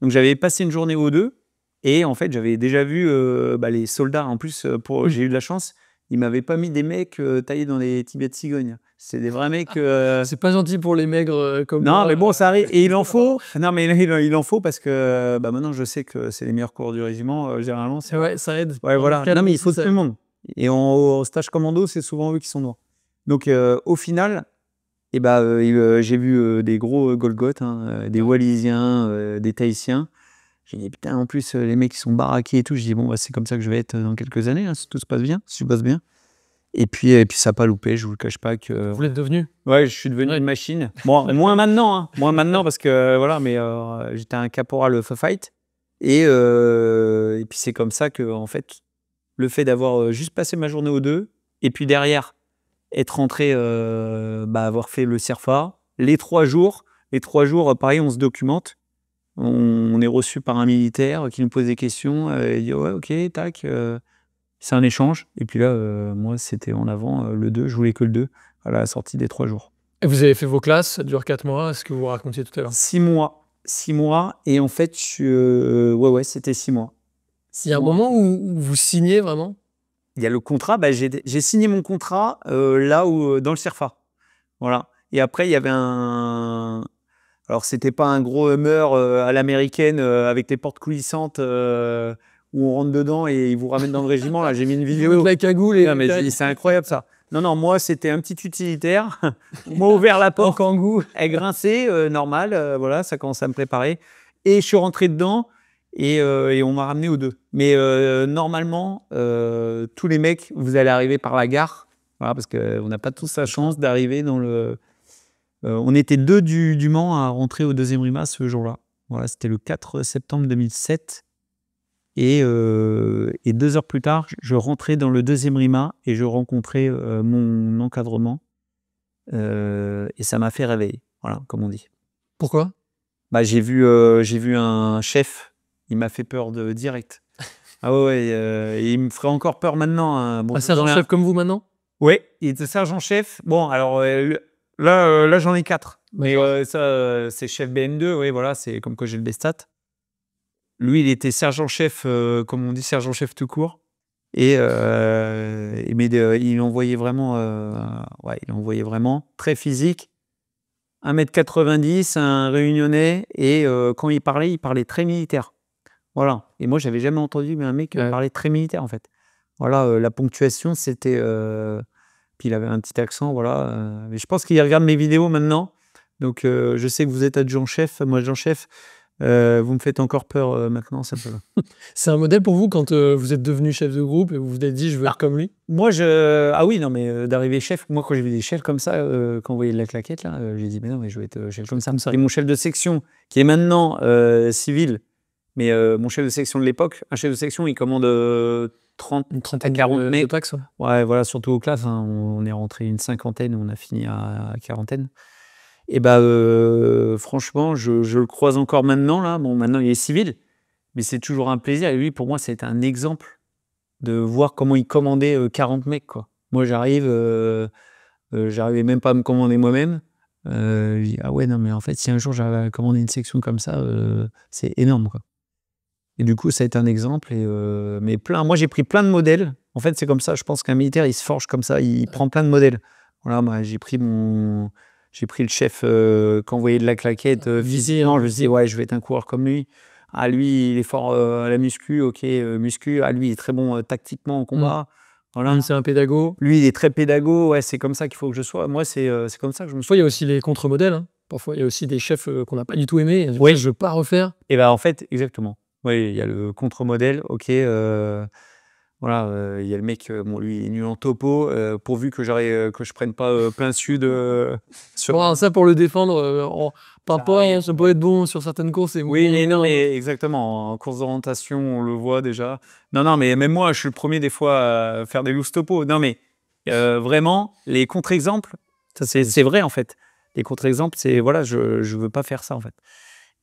Donc, j'avais passé une journée aux 2 et en fait, j'avais déjà vu les soldats. En plus, j'ai eu de la chance, ils m'avaient pas mis des mecs taillés dans des tibets de cigogne. C'est des vrais mecs. C'est pas gentil pour les maigres comme Non, moi. mais bon, ça arrive. Et il en faut. Non, mais il en faut parce que maintenant, je sais que c'est les meilleurs cours du régiment. Généralement, c'est. Ouais, ça aide. Ouais, voilà. Cadre Non, mais il faut aussi, tout le monde. Et au stage commando, c'est souvent eux qui sont noirs. Donc, au final, j'ai vu des gros Golgoth, des Wallisiens, des Tahitiens. J'ai dit, putain, en plus, les mecs qui sont baraqués et tout. J'ai dit, c'est comme ça que je vais être dans quelques années, si tout se passe bien, si je bosse bien. Et puis ça n'a pas loupé, je vous le cache pas que. Vous l'êtes devenu. Ouais, je suis devenu une machine. Bon, moins maintenant, moins maintenant parce que voilà, mais j'étais un caporal fight. Et puis c'est comme ça que en fait, le fait d'avoir juste passé ma journée aux 2, et puis derrière être rentré, avoir fait le CIRFA, les 3 jours, pareil, on se documente. On est reçu par un militaire qui nous pose des questions. Il dit ouais, ok, tac. C'est un échange. Et puis là, moi, c'était en avant le 2. Je voulais que le 2 à la sortie des 3 jours. Et vous avez fait vos classes, ça dure 4 mois, ce que vous racontiez tout à l'heure. 6 mois. 6 mois. Et en fait, c'était 6 mois. Il y a un moment où vous signez vraiment? Il y a le contrat. J'ai signé mon contrat là où, dans le CIRFA. Voilà. Et après, il y avait un. Alors, c'était pas un gros Hummer à l'américaine avec les portes coulissantes. Où on rentre dedans et ils vous ramènent dans le régiment. Là, j'ai mis une vidéo. La cagoule et. Non, mais c'est incroyable ça. Non, moi, c'était un petit utilitaire. On m'a ouvert la porte. En kangou. Elle grinçait, normal. Voilà, ça commence à me préparer. Et je suis rentré dedans et on m'a ramené aux 2. Mais normalement, tous les mecs, vous allez arriver par la gare. Voilà, parce qu'on n'a pas tous la chance d'arriver dans le. On était 2 du Mans à rentrer au 2e RIMA ce jour-là. Voilà, c'était le 4 septembre 2007. Et 2 heures plus tard, je rentrais dans le 2e RIMA et je rencontrais mon encadrement. Et ça m'a fait rêver, voilà, comme on dit. Pourquoi? J'ai vu un chef, il m'a fait peur direct. Ah ouais, et il me ferait encore peur maintenant. Un sergent-chef comme vous maintenant? Oui, il était sergent-chef. Bon, alors là j'en ai 4. Mais ça, c'est chef BN2, oui, voilà, c'est comme quoi j'ai le B-stat. Lui, il était sergent-chef, comme on dit, sergent-chef tout court. Et il envoyait vraiment, très physique. 1m90, un réunionnais. Et quand il parlait très militaire. Voilà. Et moi, j'avais jamais entendu un mec parler très militaire, en fait. Voilà, la ponctuation, c'était. Puis il avait un petit accent, voilà. Mais je pense qu'il regarde mes vidéos maintenant. Donc, je sais que vous êtes adjudant-chef. Moi, adjudant-chef. Vous me faites encore peur maintenant, ça peut. C'est un modèle pour vous quand vous êtes devenu chef de groupe et vous vous êtes dit je veux être comme lui? Moi, oui, non, mais d'arriver chef, moi quand j'ai vu des chefs comme ça, quand on voyait de la claquette, là, j'ai dit mais non, mais je vais être chef comme ça. Et mon chef de section, qui est maintenant civil, mais mon chef de section de l'époque, un chef de section, il commande 30 à 40 mecs. Ouais, voilà, surtout aux classes, on est rentré une 50aine, on a fini à 40aine. Et franchement, je le croise encore maintenant, là. Bon, maintenant, il est civil, mais c'est toujours un plaisir. Et lui, pour moi, c'est un exemple de voir comment il commandait 40 mecs, quoi. Moi, j'arrivais même pas à me commander moi-même. Il dit: «Ah ouais, non, mais en fait, si un jour j'arrive à commander une section comme ça, c'est énorme, quoi». Et du coup, ça a été un exemple mais moi, j'ai pris plein de modèles. En fait, c'est comme ça, je pense qu'un militaire, il se forge comme ça, il prend plein de modèles. Voilà, moi, j'ai pris le chef, qui envoyait de la claquette, physiquement. Je me suis dit: «Ouais, je vais être un coureur comme lui. Ah, lui, il est fort, à la muscu, OK, muscu. Ah, lui, il est très bon, tactiquement en combat». Voilà. C'est un pédago. Lui, il est très pédago. Ouais, c'est comme ça qu'il faut que je sois. Moi, c'est comme ça que je me Parfois, suis. il y a aussi les contre-modèles, hein. Parfois, il y a aussi des chefs qu'on n'a pas du tout aimés. Oui. Je veux pas refaire. Et ben en fait, exactement. Oui, il y a le contre-modèle, OK, voilà, il y a le mec, bon, lui, il est nul en topo, pourvu que je prenne pas, plein sud, sur. Bon, ça, pour le défendre, arrive, ça peut être bon sur certaines courses. Oui, mais non, mais exactement. En course d'orientation, on le voit déjà. Non, non, mais même moi, je suis le premier des fois à faire des loose topo. Non, mais vraiment, les contre-exemples, c'est vrai en fait. Les contre-exemples, c'est voilà, je veux pas faire ça en fait.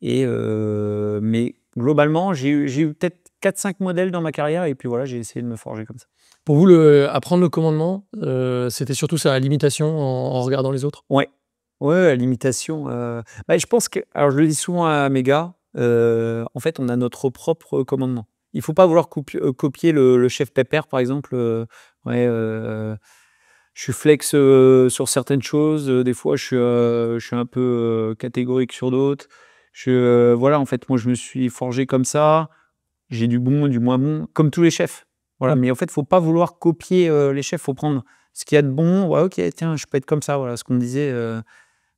Mais globalement, j'ai eu peut-être 4-5 modèles dans ma carrière et puis voilà, j'ai essayé de me forger comme ça. Pour vous, apprendre le commandement, c'était surtout sa limitation en regardant les autres? Ouais, ouais, à l'imitation. Je pense que, alors je le dis souvent à mes gars, en fait, on a notre propre commandement. Il faut pas vouloir copier le chef Pépère, par exemple. Ouais, je suis flex sur certaines choses. Des fois, je suis un peu catégorique sur d'autres. Voilà, en fait, moi, je me suis forgé comme ça. J'ai du bon, du moins bon, comme tous les chefs. Voilà, mais en fait, faut pas vouloir copier les chefs. Faut prendre ce qu'il y a de bon. Ouais, ok, tiens, je peux être comme ça. Voilà, ce qu'on disait.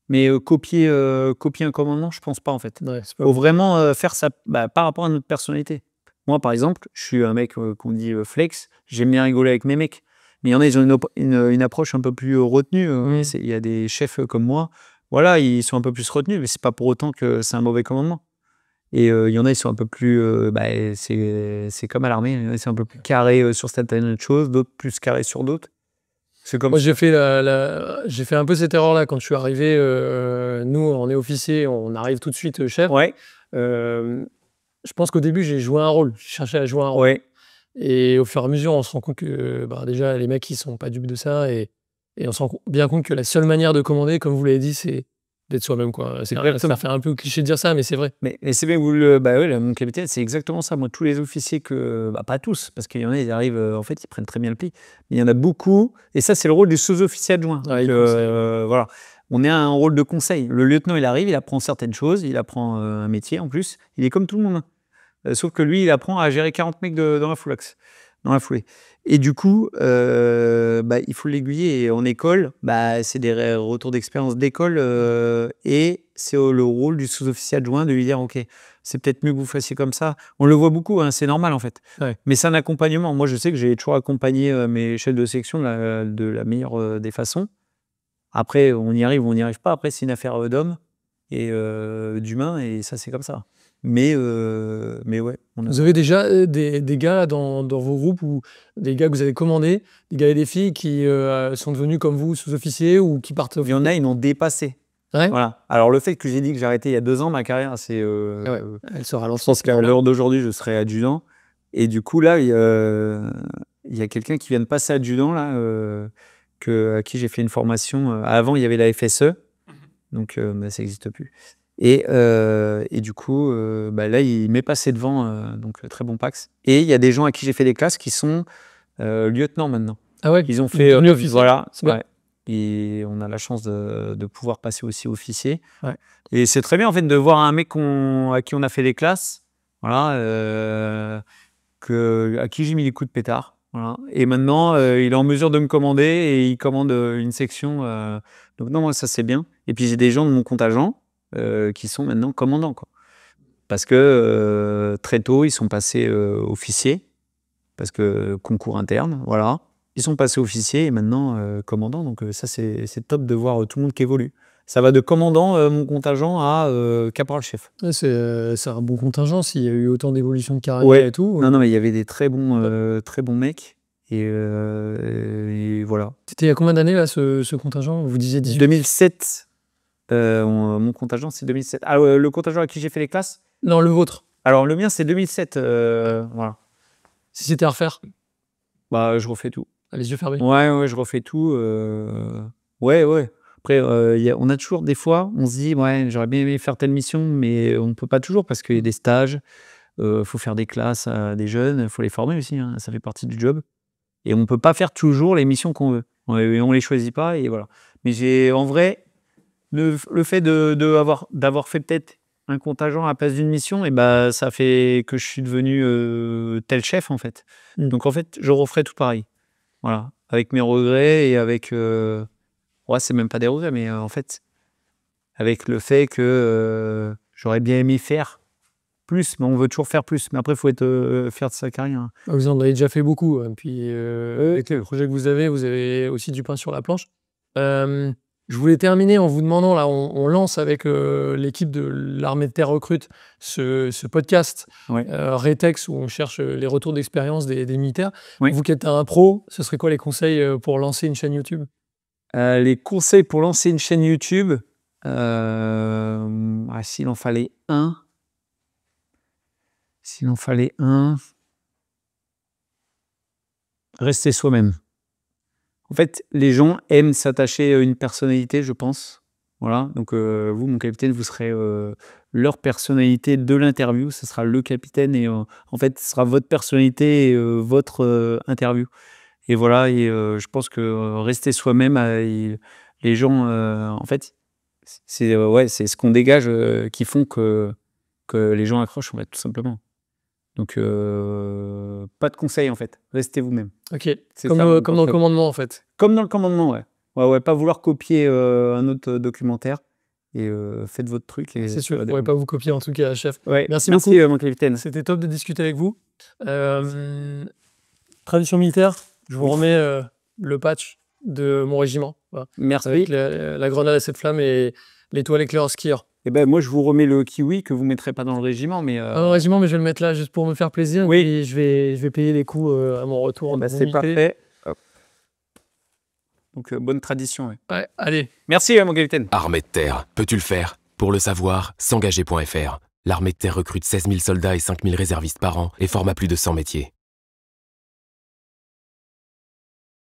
Mais copier un commandement, je pense pas en fait. Ouais, c'est pas Faut vraiment faire ça par rapport à notre personnalité. Moi, par exemple, je suis un mec qu'on dit flex. J'aime bien rigoler avec mes mecs. Mais il y en a, ils ont une approche un peu plus retenue. Il y a des chefs comme moi. Voilà, ils sont un peu plus retenus, mais c'est pas pour autant que c'est un mauvais commandement. Et il y en a, ils sont un peu plus. C'est comme à l'armée. Il y en a, ils sont un peu plus carrés sur certaines choses, d'autres plus carrés sur d'autres. C'est comme Moi, ça. j'ai fait un peu cette erreur-là quand je suis arrivé. Nous, on est officier, on arrive tout de suite chef. Ouais, Je pense qu'au début, j'ai joué un rôle. Je cherchais à jouer un rôle. ouais. Et au fur et à mesure, on se rend compte que déjà, les mecs, ils sont pas dupes de ça. Et on se rend bien compte que la seule manière de commander, comme vous l'avez dit, c'est d'être soi-même, quoi. Ça fait un peu cliché de dire ça, mais c'est vrai. Mais c'est bien que mon capitaine, c'est exactement ça. Moi, tous les officiers pas tous, parce qu'il y en a, ils arrivent, en fait, ils prennent très bien le pli. Mais il y en a beaucoup, et ça, c'est le rôle du sous-officier adjoint. Ouais, Donc, il conseille. voilà. On est à un rôle de conseil. Le lieutenant, il arrive, il apprend certaines choses, il apprend un métier en plus. Il est comme tout le monde, hein. Sauf que lui, il apprend à gérer 40 mecs dans la foulée. Et du coup, il faut l'aiguiller. Et en école, c'est des retours d'expérience d'école. Et c'est le rôle du sous-officier adjoint de lui dire, OK, c'est peut-être mieux que vous fassiez comme ça. On le voit beaucoup, hein, c'est normal en fait. Ouais. Mais c'est un accompagnement. Moi, je sais que j'ai toujours accompagné mes chefs de section de la meilleure des façons. Après, on y arrive ou on n'y arrive pas. Après, c'est une affaire d'hommes et d'humains. Et ça, c'est comme ça. Mais ouais. Vous avez déjà des gars dans vos groupes, ou des gars que vous avez commandés, des gars et des filles qui sont devenus comme vous, sous-officiers, ou qui partent Il y en a, ils m'ont dépassé. Ouais. Voilà. Alors, le fait que j'ai dit que j'ai arrêté il y a 2 ans, ma carrière, c'est. Elle se ralente. Je pense qu'à l'heure d'aujourd'hui, je serai adjudant. Et du coup, là, il y a quelqu'un qui vient de passer adjudant, là, à qui j'ai fait une formation. Avant, il y avait la FSE, donc ça n'existe plus. Et du coup, là, il m'est passé devant, donc très bon Pax. Et il y a des gens à qui j'ai fait des classes qui sont lieutenants maintenant. Ah ouais. Ils ont fait. Officier. Voilà. C'est bien. Ouais. Et on a la chance de pouvoir passer aussi officier. Ouais. Et c'est très bien en fait de voir un mec à qui on a fait des classes, voilà, à qui j'ai mis les coups de pétard. Voilà. Et maintenant, il est en mesure de me commander et il commande une section. Donc non, moi ça c'est bien. Et puis j'ai des gens de mon contingent qui sont maintenant commandants, quoi. Parce que très tôt, ils sont passés officiers, parce que concours interne, voilà. Ils sont passés officiers et maintenant commandants. Donc ça, c'est top de voir tout le monde qui évolue. Ça va de commandant, mon contingent, à caporal-chef. Ouais, c'est un bon contingent s'il y a eu autant d'évolution de carrière Ouais. et tout. Non, mais il y avait des très bons mecs. Et voilà. C'était il y a combien d'années, là, ce contingent? Vous disiez 18. 2007. Mon contingent, c'est 2007. Ah, le contingent à qui j'ai fait les classes? Non, le vôtre. Alors, le mien, c'est 2007. Voilà. Si c'était à refaire, Je refais tout. les yeux fermés. Ouais, je refais tout. Ouais. Après, on a toujours des fois, on se dit, ouais, j'aurais bien aimé faire telle mission, mais on ne peut pas toujours parce qu'il y a des stages, faut faire des classes à des jeunes, il faut les former aussi, hein, ça fait partie du job. Et on ne peut pas faire toujours les missions qu'on veut. On ne les choisit pas et voilà. Mais en vrai, le fait d'avoir fait peut-être un contingent à la place d'une mission, et bah, ça fait que je suis devenu tel chef, en fait. Donc, en fait, je referai tout pareil. Voilà. Avec mes regrets et avec... ouais, c'est même pas des regrets, mais en fait, avec le fait que j'aurais bien aimé faire plus, mais on veut toujours faire plus. Mais après, il faut être fier de sa carrière. Hein. Vous en avez déjà fait beaucoup. Puis, avec le projet que vous avez aussi du pain sur la planche. Je voulais terminer en vous demandant, là, on lance avec l'équipe de l'Armée de Terre Recrute ce podcast, Ouais. Retex, où on cherche les retours d'expérience des militaires. Oui. Vous qui êtes un pro, ce serait quoi les conseils pour lancer une chaîne YouTube? Les conseils pour lancer une chaîne YouTube, s'il en fallait un, rester soi-même. En fait, les gens aiment s'attacher à une personnalité, je pense. Voilà. Donc, vous, mon capitaine, vous serez leur personnalité de l'interview. Ce sera le capitaine et en fait, ce sera votre personnalité et votre interview. Et voilà. Et je pense que rester soi-même, les gens, en fait, c'est ce qu'on dégage qui font que les gens accrochent, en fait, tout simplement. Donc, pas de conseils, en fait. Restez vous-même. Ok. Comme dans le commandement, en fait. Comme dans le commandement, ouais. Ouais, pas vouloir copier un autre documentaire. Et faites votre truc. C'est sûr, je ne pourrais pas vous copier, en tout cas, chef. Ouais. Merci beaucoup. Mon capitaine. C'était top de discuter avec vous. Tradition militaire, je vous remets le patch de mon régiment. Voilà. Merci. Avec la grenade à 7 flammes et l'étoile éclair skieur. Et ben moi, je vous remets le kiwi que vous ne mettrez pas dans le régiment. Mais Pas dans le régiment, mais je vais le mettre là juste pour me faire plaisir. Oui. Et je vais payer les coûts à mon retour. c'est parfait. Hop. Donc, bonne tradition. Ouais. Ouais, allez. Merci, mon capitaine. Armée de terre, peux-tu le faire? Pour le savoir, s'engager.fr. L'armée de terre recrute 16 000 soldats et 5 000 réservistes par an et forme à plus de 100 métiers.